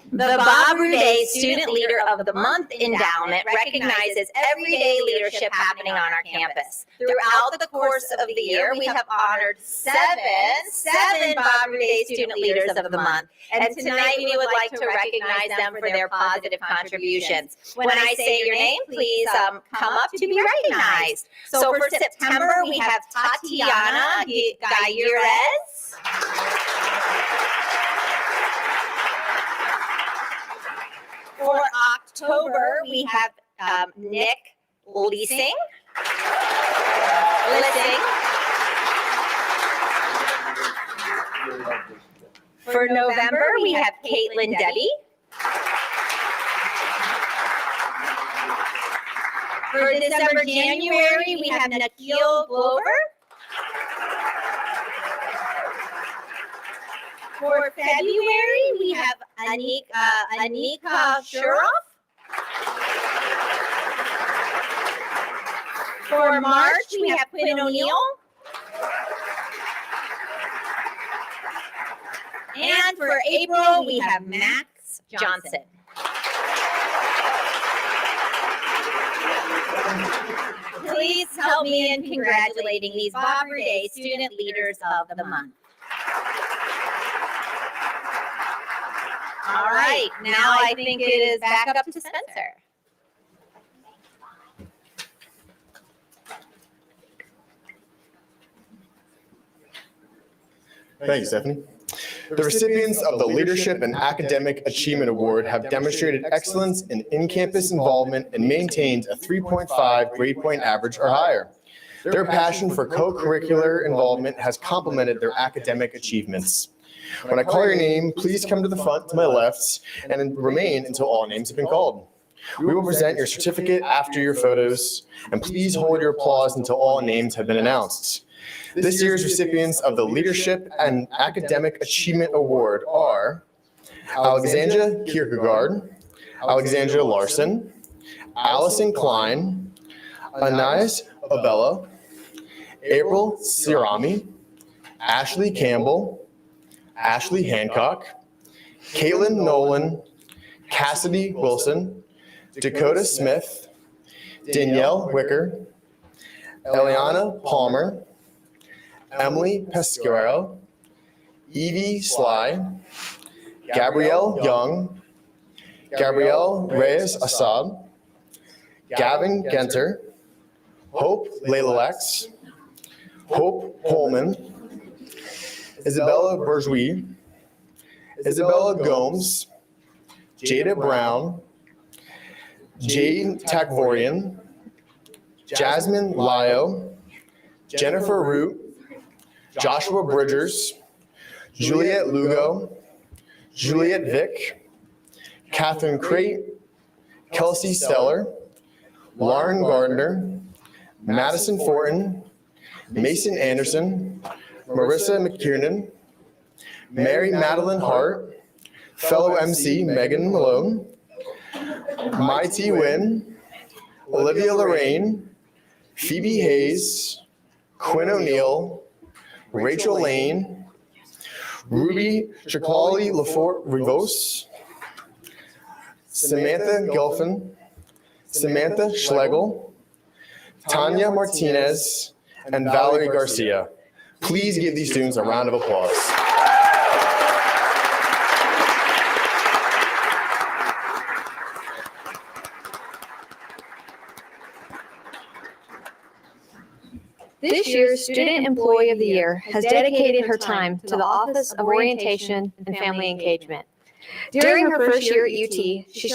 The Bob Day Student Leader of the Month Endowment recognizes everyday leadership happening on our campus. Throughout the course of the year, we have honored seven Bob Day Student Leaders of the Month. And tonight we would like to recognize them for their positive contributions. When I say your name, please come up to be recognized. So for September, we have Tatiana Gayurez. For October, we have Nick Lissing. For November, we have Caitlin Debbie. For December, January, we have Nikhil Glover. For February, we have Anika Shuroff. For March, we have Quinn O'Neill. And for April, we have Max Johnson. Please help me in congratulating these Bob Day Student Leaders of the Month. All right, now I think it is back up to Spencer. Thank you, Stephanie. The recipients of the Leadership and Academic Achievement Award have demonstrated excellence in in-campus involvement and maintained a 3.5 grade point average or higher. Their passion for co-curricular involvement has complemented their academic achievements. When I call your name, please come to the front to my left and remain until all names have been called. We will present your certificate after your photos, and please hold your applause until all names have been announced. This year's recipients of the Leadership and Academic Achievement Award are Alexandra Kierkegaard, Alexandra Larson, Allison Klein, Anais Abella, April Sirami, Ashley Campbell, Ashley Hancock, Caitlin Nolan, Cassidy Wilson, Dakota Smith, Danielle Wicker, Eliana Palmer, Emily Pesquero, Evie Sly, Gabrielle Young, Gabrielle Reyes Assad, Gavin Genter, Hope Leilalex, Hope Holman, Isabella Bourgeois, Isabella Gomes, Jada Brown, Jade Takvorian, Jasmine Lyo, Jennifer Root, Joshua Bridgers, Juliet Lugo, Juliet Vick, Catherine Crate, Kelsey Steller, Lauren Gardner, Madison Fortin, Mason Anderson, Marissa McKiernan, Mary Madeline Hart, fellow MC Megan Malone, Mai T. Wynn, Olivia Lorraine, Phoebe Hayes, Quinn O'Neill, Rachel Lane, Ruby Chicali Lafort Rivos, Samantha Gelfin, Samantha Schlegel, Tanya Martinez, and Valerie Garcia. Please give these students a round of applause. This year's Student Employee of the Year has dedicated her time to the Office of Orientation and Family Engagement. During her first year at UT, she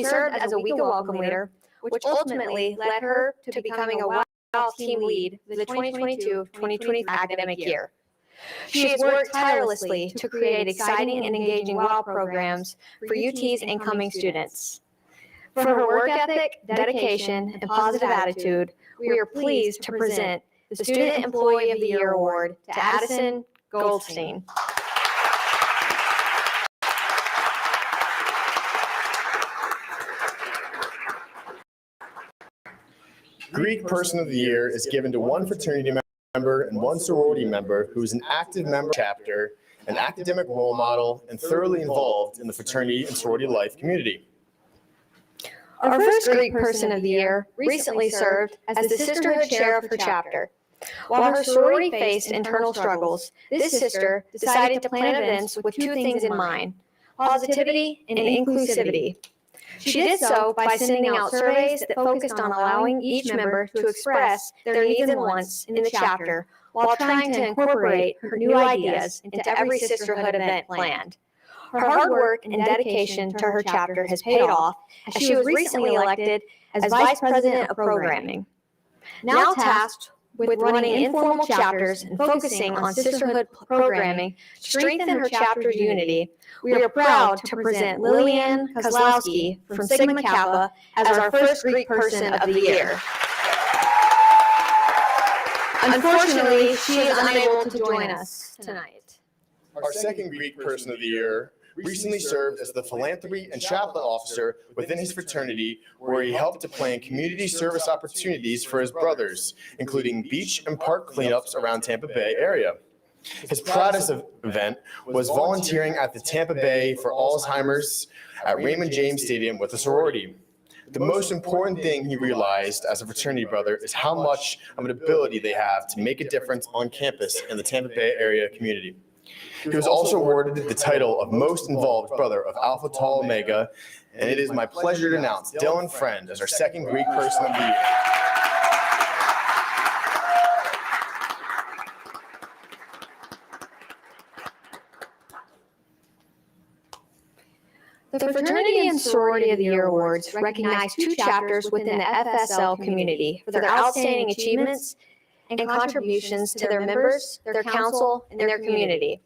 served as a week of welcome leader, which ultimately led her to becoming a WOW team lead for the 2022-2023 academic year. She has worked tirelessly to create exciting and engaging WOW programs for UT's incoming students. For her work ethic, dedication, and positive attitude, we are pleased to present the Student Employee of the Year Award to Addison Goldstein. Greek Person of the Year is given to one fraternity member and one sorority member who is an active member of the chapter, an academic role model, and thoroughly involved in the fraternity and sorority life community. Our first Greek Person of the Year recently served as the sisterhood chair of her chapter. While her sorority faced internal struggles, this sister decided to plan events with two things in mind: positivity and inclusivity. She did so by sending out surveys that focused on allowing each member to express their needs and wants in the chapter while trying to incorporate her new ideas into every sisterhood event planned. Her hard work and dedication to her chapter has paid off, as she was recently elected as Vice President of Programming. Now tasked with running informal chapters and focusing on sisterhood programming to strengthen her chapter's unity, we are proud to present Lillian Kozlowski from Sigma Kappa as our first Greek Person of the Year. Unfortunately, she is unable to join us tonight. Our second Greek Person of the Year recently served as the philanthropy and chaplain officer within his fraternity, where he helped to plan community service opportunities for his brothers, including beach and park cleanups around Tampa Bay area. His proudest event was volunteering at the Tampa Bay for Alzheimer's at Raymond James Stadium with a sorority. The most important thing he realized as a fraternity brother is how much of an ability they have to make a difference on campus in the Tampa Bay area community. He was also awarded the title of Most Involved Brother of Alpha Tau Omega, and it is my pleasure to announce Dylan Friend as our second Greek Person of the Year. The Fraternity and Sorority of the Year Awards recognize two chapters within the FSL community for their outstanding achievements and contributions to their members, their council, and their community.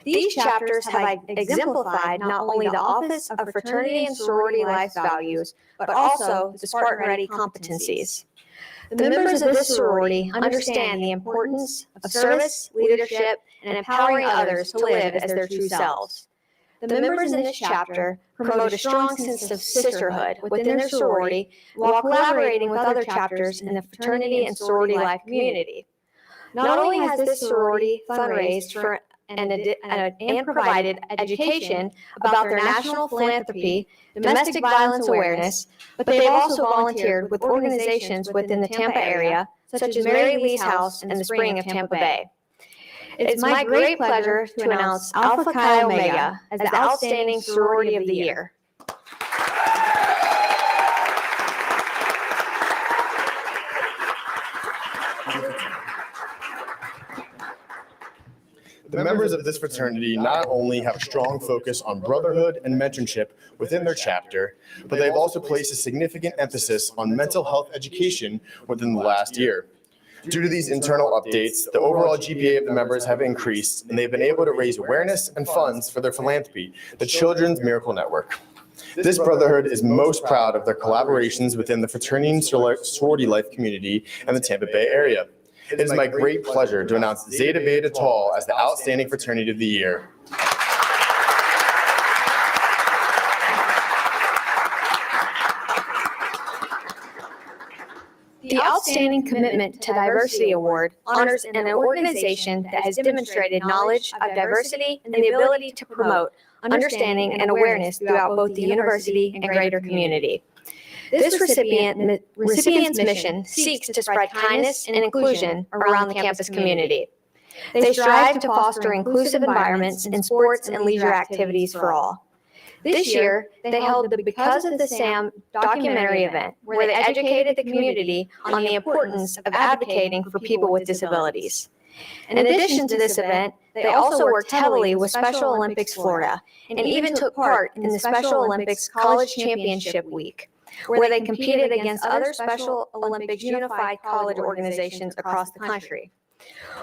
These chapters have exemplified not only the Office of Fraternity and Sorority Life values, but also the Spartan-ready competencies. The members of this sorority understand the importance of service, leadership, and empowering others to live as their true selves. The members in this chapter promote a strong sense of sisterhood within their sorority while collaborating with other chapters in the fraternity and sorority life community. Not only has this sorority fundraised for and provided education about their national philanthropy, domestic violence awareness, but they've also volunteered with organizations within the Tampa area, such as Mary Lee's House and the Spring of Tampa Bay. It's my great pleasure to announce Alpha Chi Omega as the Outstanding Sorority of the Year. The members of this fraternity not only have a strong focus on brotherhood and mentorship within their chapter, but they've also placed a significant emphasis on mental health education within the last year. Due to these internal updates, the overall GPA of the members have increased, and they've been able to raise awareness and funds for their philanthropy, the Children's Miracle Network. This brotherhood is most proud of their collaborations within the fraternity and sorority life community in the Tampa Bay area. It is my great pleasure to announce Zeta Beta Tau as the Outstanding Fraternity of the Year. The Outstanding Commitment to Diversity Award honors an organization that has demonstrated knowledge of diversity and the ability to promote understanding and awareness throughout both the university and greater community. This recipient's mission seeks to spread kindness and inclusion around the campus community. They strive to foster inclusive environments in sports and leisure activities for all. This year, they held the Because of the Sam documentary event, where they educated the community on the importance of advocating for people with disabilities. In addition to this event, they also worked heavily with Special Olympics Florida and even took part in the Special Olympics College Championship Week, where they competed against other Special Olympics unified college organizations across the country.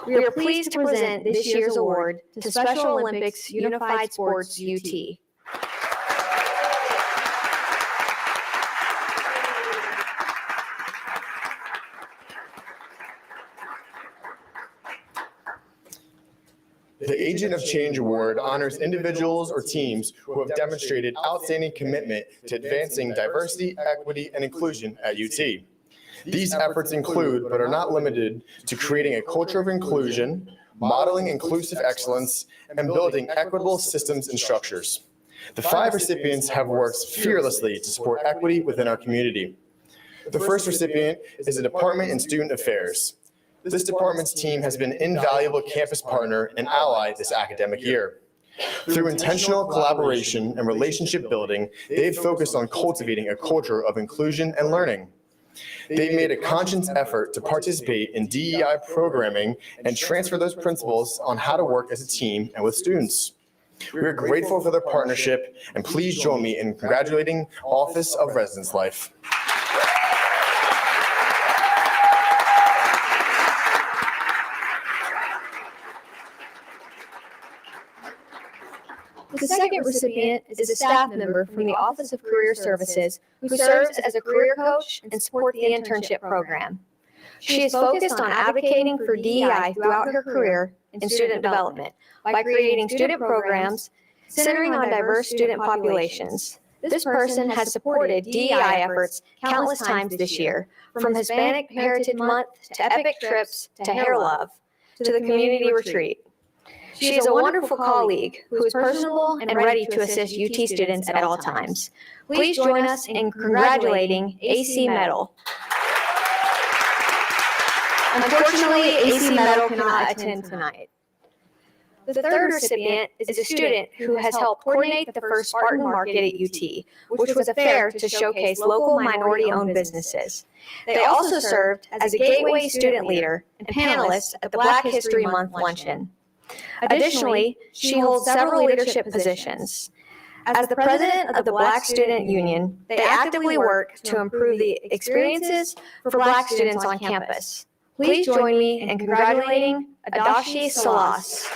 We are pleased to present this year's award to Special Olympics Unified Sports UT. The Agent of Change Award honors individuals or teams who have demonstrated outstanding commitment to advancing diversity, equity, and inclusion at UT. These efforts include, but are not limited to, creating a culture of inclusion, modeling inclusive excellence, and building equitable systems and structures. The 5 recipients have worked fearlessly to support equity within our community. The first recipient is the Department in Student Affairs. This department's team has been an invaluable campus partner and ally this academic year. Through intentional collaboration and relationship building, they've focused on cultivating a culture of inclusion and learning. They've made a conscious effort to participate in DEI programming and transfer those principles on how to work as a team and with students. We are grateful for their partnership, and please join me in congratulating Office of Residence Life. The second recipient is a staff member from the Office of Career Services who serves as a career coach and supports the internship program. She is focused on advocating for DEI throughout her career in student development by creating student programs centering on diverse student populations. This person has supported DEI efforts countless times this year, from Hispanic Heritage Month to Epic Trips to Hair Love to the community retreat. She is a wonderful colleague who is personable and ready to assist UT students at all times. Please join us in congratulating AC Metal. Unfortunately, AC Metal cannot attend tonight. The third recipient is a student who has helped coordinate the first Spartan Market at UT, which was a fair to showcase local minority-owned businesses. They also served as a Gateway student leader and panelist at the Black History Month luncheon. Additionally, she holds several leadership positions. As the president of the Black Student Union, they actively work to improve the experiences for Black students on campus. Please join me in congratulating Adashi Salas.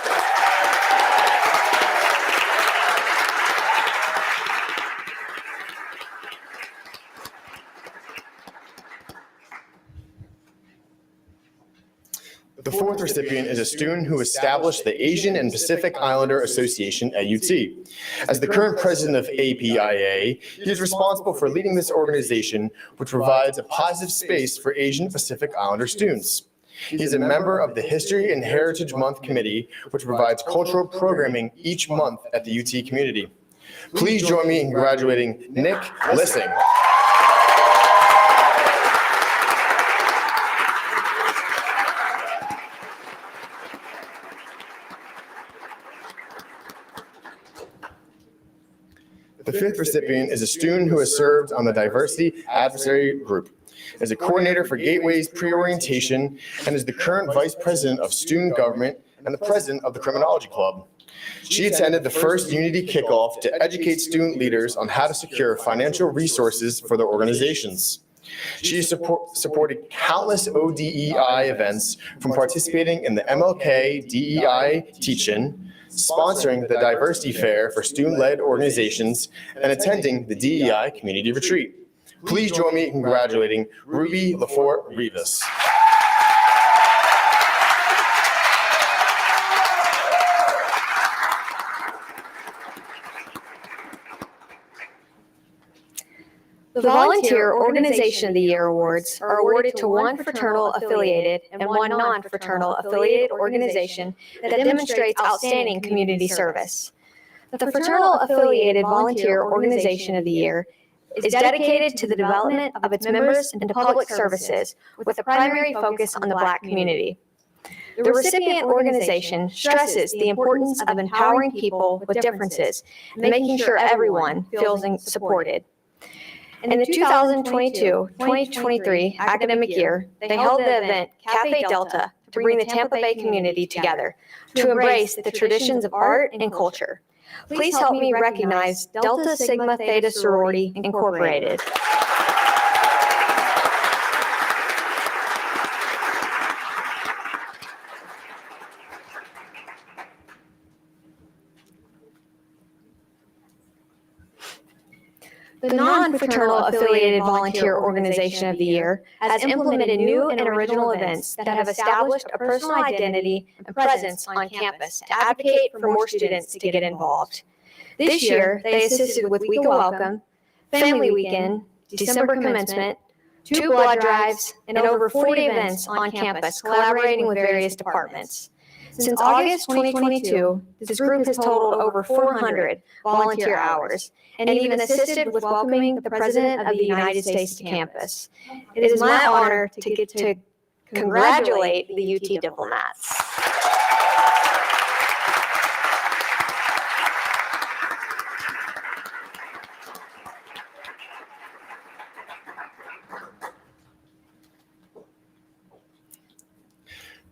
The fourth recipient is a student who established the Asian and Pacific Islander Association at UT. As the current president of APIA, he is responsible for leading this organization, which provides a positive space for Asian Pacific Islander students. He is a member of the History and Heritage Month Committee, which provides cultural programming each month at the UT community. Please join me in congratulating Nick Lissing. The fifth recipient is a student who has served on the Diversity Advisory Group, is a coordinator for Gateways Pre-Orientation, and is the current Vice President of Student Government and the President of the Criminology Club. She attended the first Unity Kickoff to educate student leaders on how to secure financial resources for their organizations. She has supported countless ODEI events, from participating in the MLK DEI teach-in, sponsoring the Diversity Fair for student-led organizations, and attending the DEI Community Retreat. Please join me in congratulating Ruby Lafort Rivas. The Volunteer Organization of the Year awards are awarded to one fraternal affiliated and one non-fraternal affiliated organization that demonstrates outstanding community service. The Fraternal Affiliated Volunteer Organization of the Year is dedicated to the development of its members and to public services with a primary focus on the Black community. The recipient organization stresses the importance of empowering people with differences and making sure everyone feels supported. In the 2022-2023 academic year, they held the event Cafe Delta to bring the Tampa Bay community together to embrace the traditions of art and culture. Please help me recognize Delta Sigma Theta Sorority Incorporated. The Non-Fraternal Affiliated Volunteer Organization of the Year has implemented new and original events that have established a personal identity and presence on campus to advocate for more students to get involved. This year, they assisted with Week of Welcome, Family Weekend, December Commencement, 2 blood drives, and over 40 events on campus, collaborating with various departments. Since August 2022, this group has totaled over 400 volunteer hours and even assisted with welcoming the President of the United States to campus. It is my honor to get to congratulate the UT diplomats.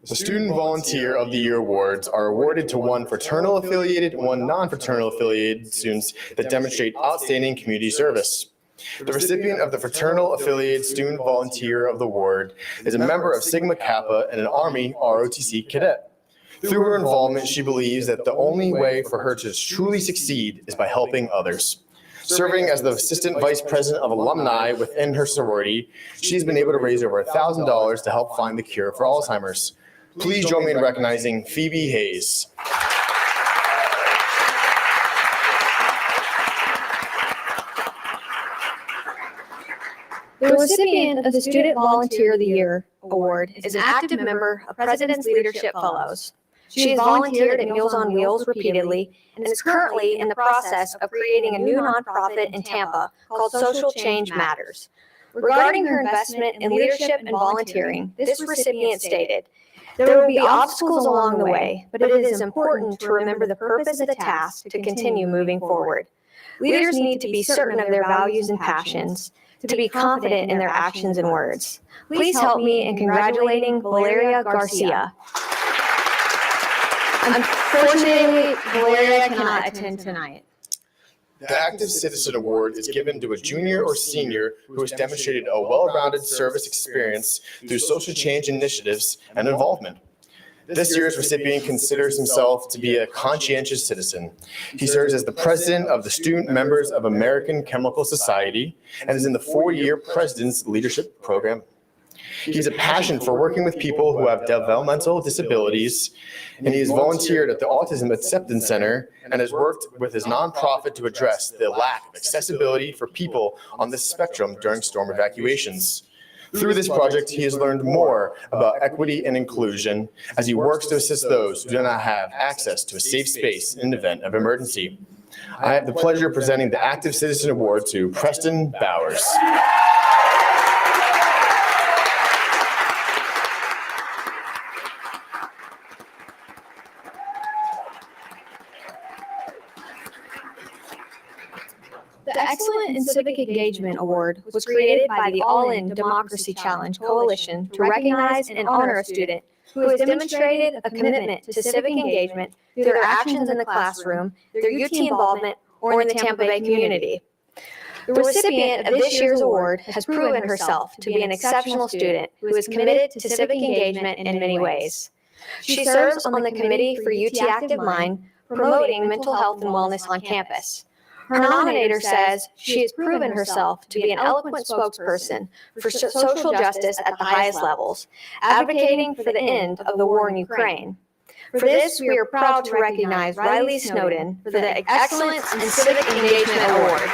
The Student Volunteer of the Year awards are awarded to one fraternal affiliated and one non-fraternal affiliated students that demonstrate outstanding community service. The recipient of the Fraternal Affiliated Student Volunteer of the Award is a member of Sigma Kappa and an Army ROTC cadet. Through her involvement, she believes that the only way for her to truly succeed is by helping others. Serving as the Assistant Vice President of Alumni within her sorority, she's been able to raise over $1,000 to help find the cure for Alzheimer's. Please join me in recognizing Phoebe Hayes. The recipient of the Student Volunteer of the Year Award is an active member of President's Leadership Fellows. She has volunteered at Meals on Wheels repeatedly and is currently in the process of creating a new nonprofit in Tampa called Social Change Matters. Regarding her investment in leadership and volunteering, this recipient stated, "There will be obstacles along the way, but it is important to remember the purpose of the task to continue moving forward. Leaders need to be certain of their values and passions, to be confident in their actions and words. Please help me in congratulating Valeria Garcia." Unfortunately, Valeria cannot attend tonight. The Active Citizen Award is given to a junior or senior who has demonstrated a well-rounded service experience through social change initiatives and involvement. This year's recipient considers himself to be a conscientious citizen. He serves as the president of the Student Members of American Chemical Society and is in the 4-year President's Leadership Program. He has a passion for working with people who have developmental disabilities, and he has volunteered at the Autism Acceptance Center and has worked with his nonprofit to address the lack of accessibility for people on this spectrum during storm evacuations. Through this project, he has learned more about equity and inclusion as he works to assist those who do not have access to a safe space in the event of emergency. I have the pleasure of presenting the Active Citizen Award to Preston Bowers. The Excellent in Civic Engagement Award was created by the All In Democracy Challenge Coalition to recognize and honor a student who has demonstrated a commitment to civic engagement through their actions in the classroom, their UT involvement, or in the Tampa Bay community. The recipient of this year's award has proven herself to be an exceptional student who is committed to civic engagement in many ways. She serves on the committee for UT Active Mind, promoting mental health and wellness on campus. Her nominator says she has proven herself to be an eloquent spokesperson for social justice at the highest levels, advocating for the end of the war in Ukraine. For this, we are proud to recognize Riley Snowden for the Excellence in Civic Engagement Award.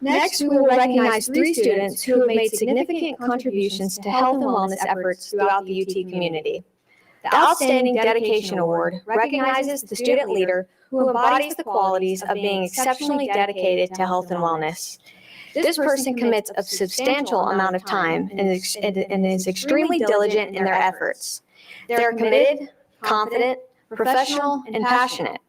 Next, we will recognize 3 students who have made significant contributions to health and wellness efforts throughout the UT community. The Outstanding Dedication Award recognizes the student leader who embodies the qualities of being exceptionally dedicated to health and wellness. This person commits a substantial amount of time and is extremely diligent in their efforts. They are committed, confident, professional, and passionate.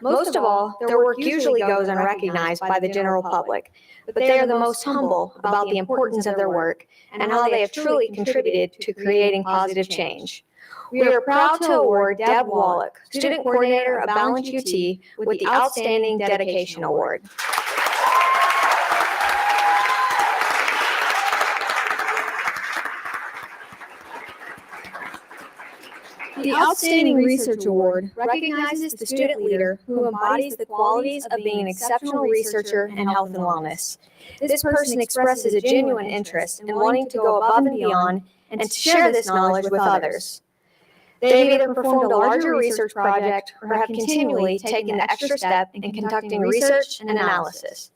Most of all, their work usually goes unrecognized by the general public, but they are the most humble about the importance of their work and how they have truly contributed to creating positive change. We are proud to award Deb Wallach, Student Coordinator of Balance UT, with the Outstanding Dedication Award. The Outstanding Research Award recognizes the student leader who embodies the qualities of being an exceptional researcher in health and wellness. This person expresses a genuine interest in wanting to go above and beyond and to share this knowledge with others. They have either performed a larger research project or have continually taken the extra step in conducting research and analysis.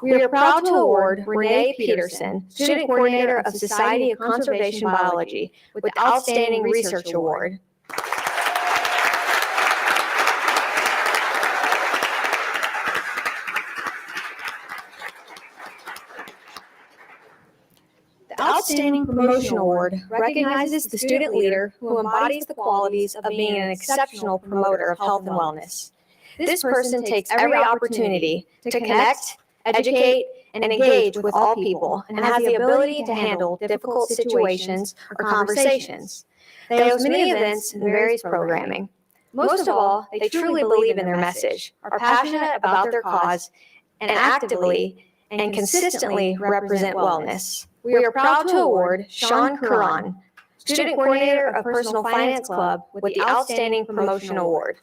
We are proud to award Renee Peterson, Student Coordinator of Society of Conservation Biology, with the Outstanding Research Award. The Outstanding Promotion Award recognizes the student leader who embodies the qualities of being an exceptional promoter of health and wellness. This person takes every opportunity to connect, educate, and engage with all people and has the ability to handle difficult situations or conversations. They host many events and various programming. Most of all, they truly believe in their message, are passionate about their cause, and actively and consistently represent wellness. We are proud to award Sean Curran, Student Coordinator of Personal Finance Club, with the Outstanding Promotion Award.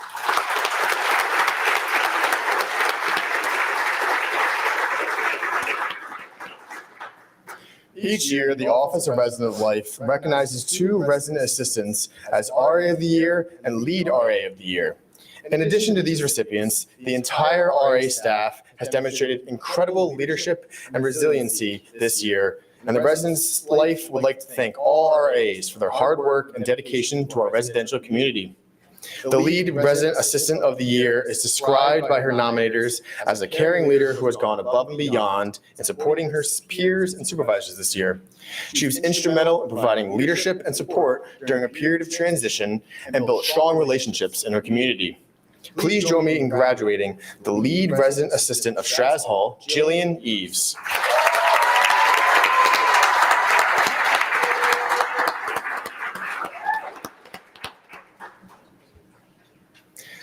Each year, the Office of Resident of Life recognizes 2 resident assistants as RA of the Year and Lead RA of the Year. In addition to these recipients, the entire RA staff has demonstrated incredible leadership and resiliency this year, and the Residents' Life would like to thank all RAs for their hard work and dedication to our residential community. The Lead Resident Assistant of the Year is described by her nominators as a caring leader who has gone above and beyond in supporting her peers and supervisors this year. She was instrumental in providing leadership and support during a period of transition and built strong relationships in her community. Please join me in graduating the Lead Resident Assistant of Straz Hall, Jillian Eves.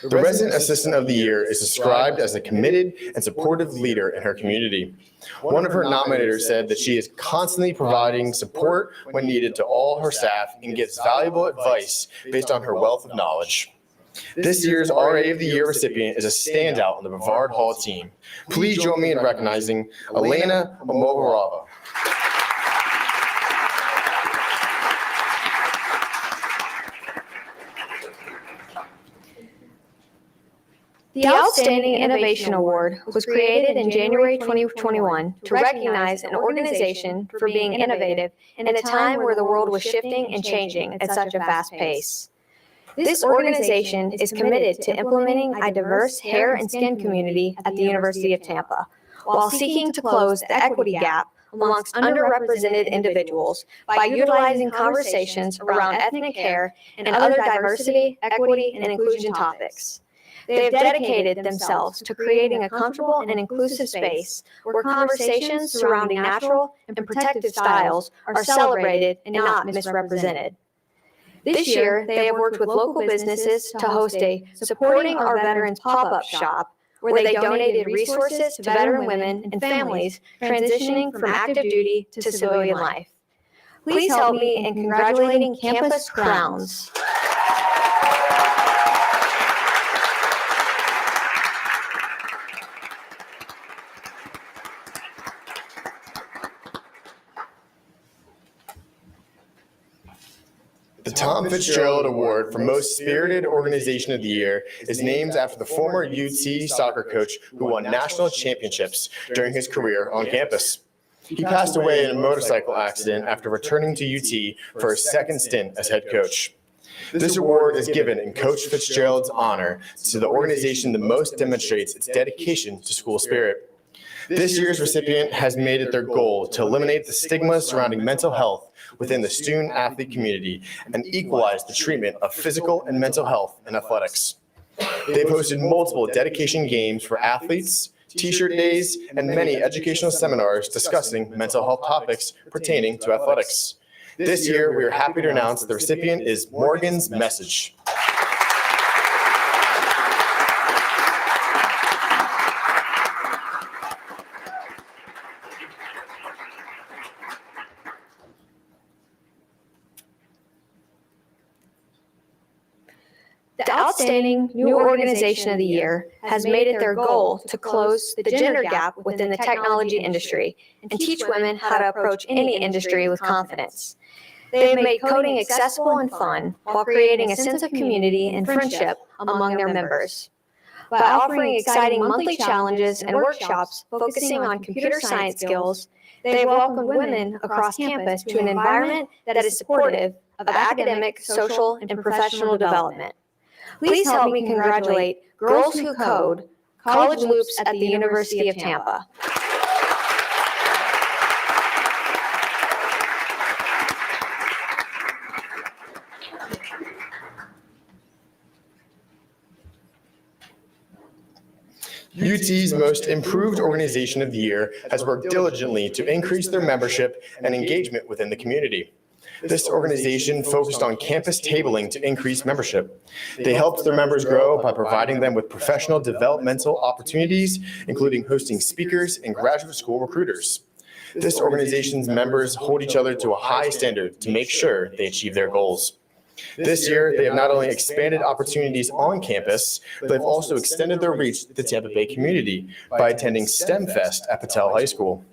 The Resident Assistant of the Year is described as a committed and supportive leader in her community. One of her nominators said that she is constantly providing support when needed to all her staff and gives valuable advice based on her wealth of knowledge. This year's RA of the Year recipient is a standout on the Brevard Hall team. Please join me in recognizing Elena Omogarava. The Outstanding Innovation Award was created in January 2021 to recognize an organization for being innovative in a time where the world was shifting and changing at such a fast pace. This organization is committed to implementing a diverse hair and skin community at the University of Tampa, while seeking to close the equity gap amongst underrepresented individuals by utilizing conversations around ethnic care and other diversity, equity, and inclusion topics. They have dedicated themselves to creating a comfortable and inclusive space where conversations surrounding natural and protective styles are celebrated and not misrepresented. This year, they have worked with local businesses to host a Supporting Our Veterans pop-up shop where they donated resources to veteran women and families transitioning from active duty to civilian life. Please help me in congratulating Campus Crowns. The Tom Fitzgerald Award for Most Spirited Organization of the Year is named after the former UT soccer coach who won national championships during his career on campus. He passed away in a motorcycle accident after returning to UT for his second stint as head coach. This award is given in Coach Fitzgerald's honor to the organization that most demonstrates its dedication to school spirit. This year's recipient has made it their goal to eliminate the stigma surrounding mental health within the student-athlete community and equalize the treatment of physical and mental health in athletics. They've hosted multiple dedication games for athletes, t-shirt days, and many educational seminars discussing mental health topics pertaining to athletics. This year, we are happy to announce the recipient is Morgan's Message. The Outstanding New Organization of the Year has made it their goal to close the gender gap within the technology industry and teach women how to approach any industry with confidence. They have made coding accessible and fun while creating a sense of community and friendship among their members. By offering exciting monthly challenges and workshops focusing on computer science skills, they have welcomed women across campus to an environment that is supportive of academic, social, and professional development. Please help me congratulate Girls Who Code, College Loops at the University of Tampa. UT's Most Improved Organization of the Year has worked diligently to increase their membership and engagement within the community. This organization focused on campus tabling to increase membership. They helped their members grow by providing them with professional developmental opportunities, including hosting speakers and graduate school recruiters. This organization's members hold each other to a high standard to make sure they achieve their goals. This year, they have not only expanded opportunities on campus, but they've also extended their reach to the Tampa Bay community by attending STEM Fest at Patel High School.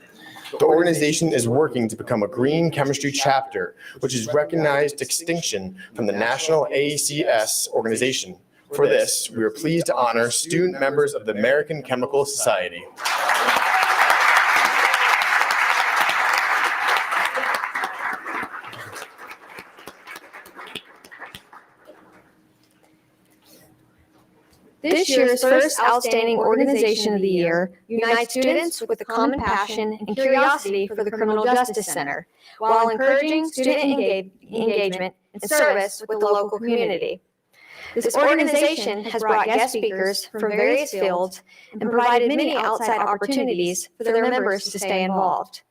The organization is working to become a green chemistry chapter, which is recognized distinction from the National ACS organization. For this, we are pleased to honor student members of the American Chemical Society. This year's first Outstanding Organization of the Year unites students with a common passion and curiosity for the Criminal Justice Center, while encouraging student engagement and service with the local community. This organization has brought guest speakers from various fields and provided many outside opportunities for their members to stay involved.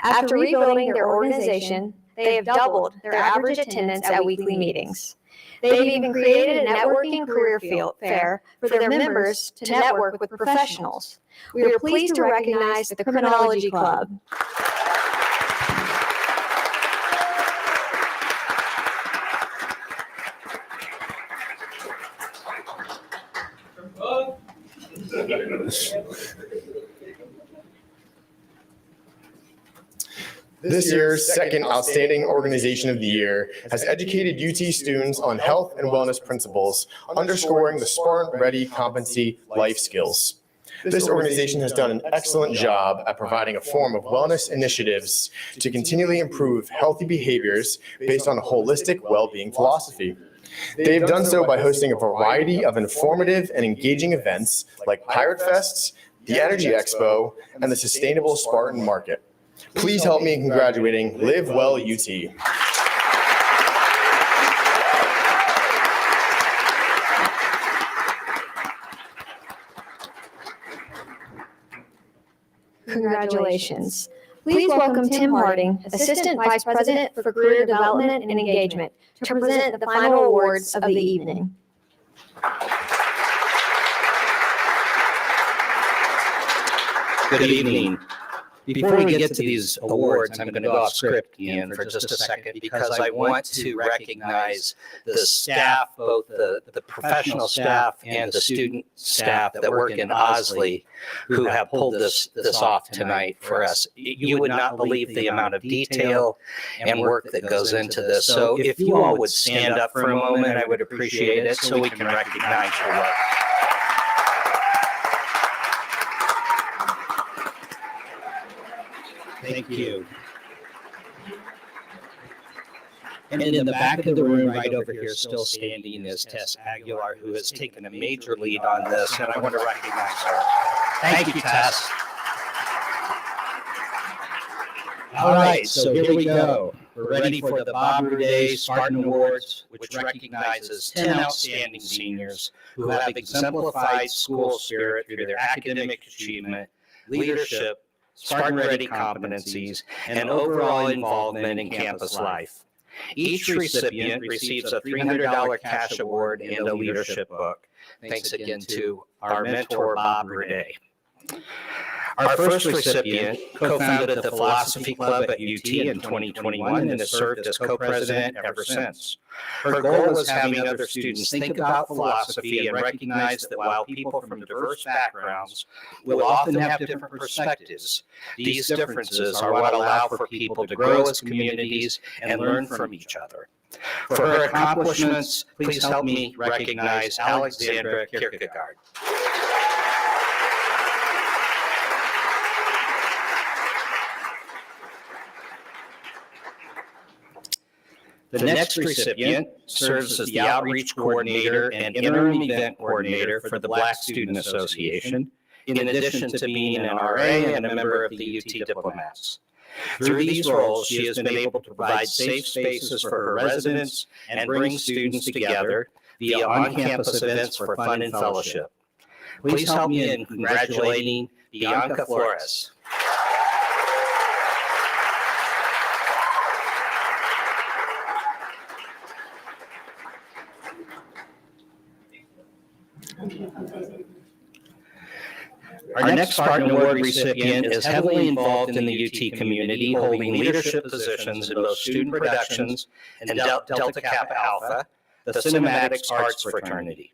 After rebuilding their organization, they have doubled their average attendance at weekly meetings. They've even created a networking career fair for their members to network with professionals. We are pleased to recognize the Criminology Club. This year's second Outstanding Organization of the Year has educated UT students on health and wellness principles, underscoring the Spartan-ready competency life skills. This organization has done an excellent job at providing a form of wellness initiatives to continually improve healthy behaviors based on a holistic well-being philosophy. They've done so by hosting a variety of informative and engaging events like Pirate Fests, the Energy Expo, and the Sustainable Spartan Market. Please help me in congratulating Live Well UT. Congratulations. Please welcome Tim Harding, Assistant Vice President for Career Development and Engagement, to present the final awards of the evening. Good evening. Before we get to these awards, I'm going to go off script, Ian, for just a second, because I want to recognize the staff, both the professional staff and the student staff that work in Osley, who have pulled this off tonight for us. You would not believe the amount of detail and work that goes into this. So if you all would stand up for a moment, I would appreciate it so we can recognize your work. Thank you. And in the back of the room, right over here, still standing, is Tess Aguilar, who has taken a major lead on this, and I want to recognize her. Thank you, Tess. All right, so here we go. We're ready for the Bob Ruday Spartan Awards, which recognizes 10 outstanding seniors who have exemplified school spirit through their academic achievement, leadership, Spartan-ready competencies, and overall involvement in campus life. Each recipient receives a $300 cash award and a leadership book. Thanks again to our mentor, Bob Ruday. Our first recipient co-founded the Philosophy Club at UT in 2021 and has served as co-president ever since. Her goal was having other students think about philosophy and recognize that while people from diverse backgrounds will often have different perspectives, these differences are what allow for people to grow as communities and learn from each other. For her accomplishments, please help me recognize Alexandra Kierkegaard. The next recipient serves as the outreach coordinator and interim event coordinator for the Black Student Association, in addition to being an RA and a member of the UT Diplomats. Through these roles, she has been able to provide safe spaces for her residents and bring students together via on-campus events for fun and fellowship. Please help me in congratulating Bianca Flores. Our next Spartan Award recipient is heavily involved in the UT community, holding leadership positions in both student productions and Delta Kappa Alpha, the Cinematics Arts Fraternity.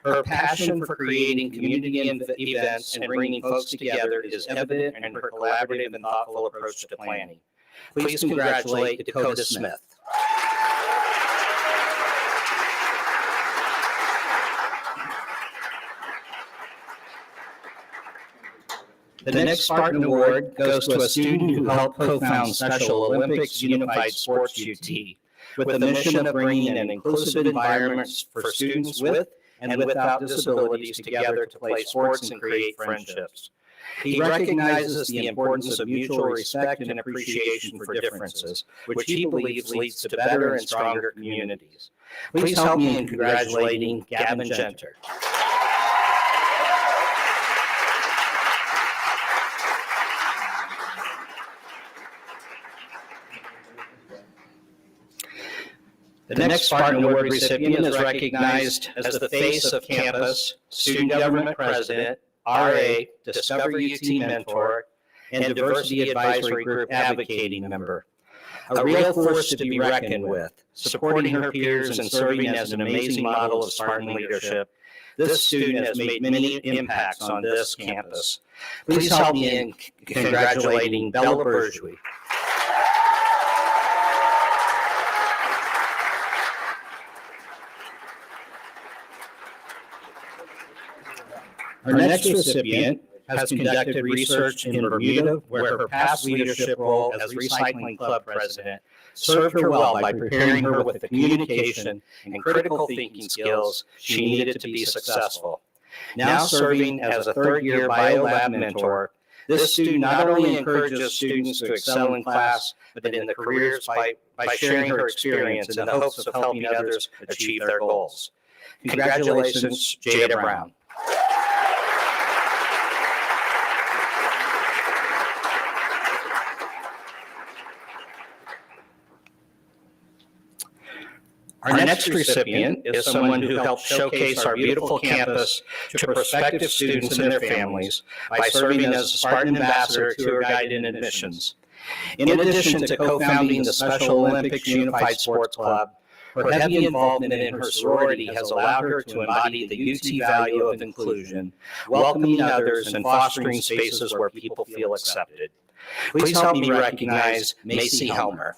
Her passion for creating community events and bringing folks together is evident in her collaborative and thoughtful approach to planning. Please congratulate Dakota Smith. The next Spartan Award goes to a student who helped co-found Special Olympics Unified Sports UT with the mission of bringing an inclusive environment for students with and without disabilities together to play sports and create friendships. He recognizes the importance of mutual respect and appreciation for differences, which he believes leads to better and stronger communities. Please help me in congratulating Gavin Genter. The next Spartan Award recipient is recognized as the face of campus, student government president, RA, Discover UT mentor, and diversity advisory group advocating member. A real force to be reckoned with, supporting her peers and serving as an amazing model of Spartan leadership. This student has made many impacts on this campus. Please help me in congratulating Bella Bergui. Our next recipient has conducted research in Bermuda, where her past leadership role as recycling club president served her well by preparing her with the communication and critical thinking skills she needed to be successful. Now serving as a third-year biolab mentor, This student not only encourages students to excel in class, but in the careers by sharing her experience in the hopes of helping others achieve their goals. Congratulations, Jada Brown. Our next recipient is someone who helped showcase our beautiful campus to prospective students and their families by serving as a Spartan ambassador, tour guide, and admissions. In addition to co-founding the Special Olympics Unified Sports Club, her heavy involvement in her sorority has allowed her to embody the UT value of inclusion, welcoming others and fostering spaces where people feel accepted. Please help me recognize Macy Helmer.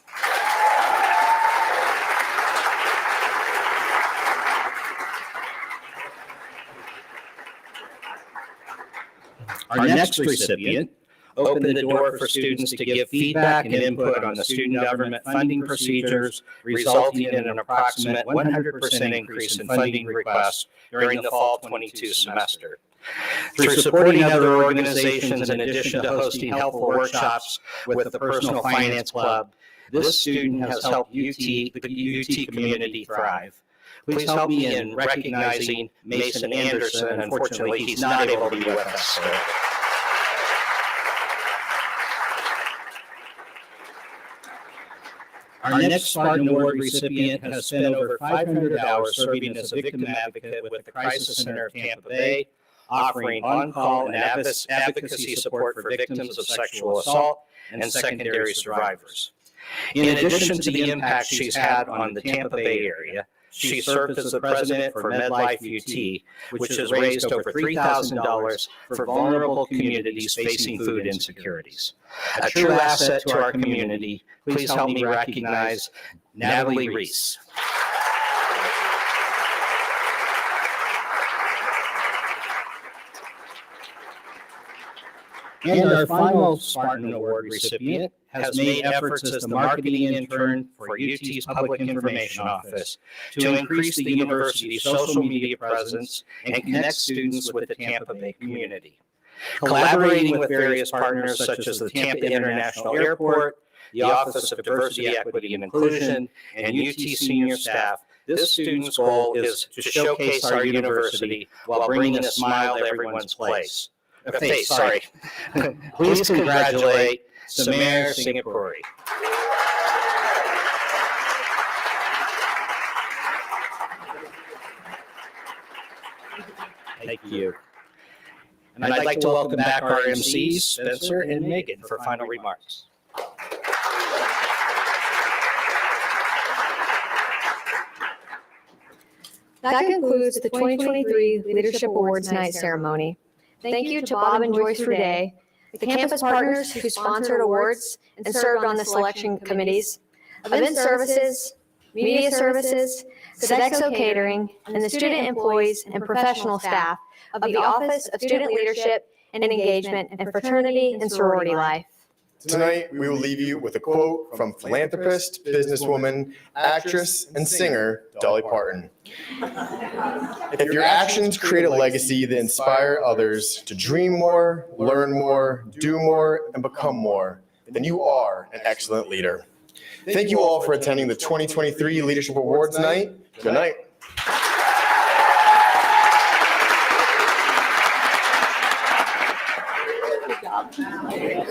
Our next recipient opened the door for students to give feedback and input on the student government funding procedures, resulting in an approximate 100% increase in funding requests during the fall 22 semester. Through supporting other organizations in addition to hosting helpful workshops with the Personal Finance Club, this student has helped the UT community thrive. Please help me in recognizing Mason Anderson. Unfortunately, he's not able to be with us today. Our next Spartan Award recipient has spent over 500 hours serving as a victim advocate with the Crisis Center of Tampa Bay, offering on-call and advocacy support for victims of sexual assault and secondary survivors. In addition to the impact she's had on the Tampa Bay area, she served as the president for MedLife UT, which has raised over $3,000 for vulnerable communities facing food insecurities. A true asset to our community, please help me recognize Natalie Reese. And our final Spartan Award recipient has made efforts as the marketing intern for UT's Public Information Office to increase the university's social media presence and connect students with the Tampa Bay community. Collaborating with various partners such as the Tampa International Airport, the Office of Diversity, Equity, and Inclusion, and UT senior staff, this student's goal is to showcase our university while bringing a smile to everyone's face. Please congratulate Samer Singapore. Thank you. And I'd like to welcome back our MCs, Spencer and Megan, for final remarks. That concludes the 2023 Leadership Awards Night Ceremony. Thank you to Bob and Joyce Ruday, the campus partners who sponsored awards and served on the selection committees, event services, media services, Sodexo Catering, and the student employees and professional staff of the Office of Student Leadership and Engagement and Fraternity and Sorority Life. Tonight, we will leave you with a quote from philanthropist, businesswoman, actress, and singer Dolly Parton. If your actions create a legacy that inspire others to dream more, learn more, do more, and become more, then you are an excellent leader. Thank you all for attending the 2023 Leadership Awards Night. Good night.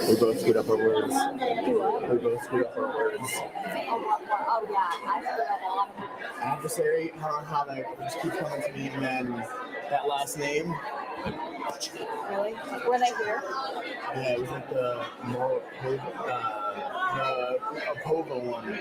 We both screwed up our words. We both screwed up our words. Oh, yeah, I screwed up a lot of it. Adversary, how that just keeps coming to me, and then that last name. Really? Were they here? Yeah, it was like the Apova one.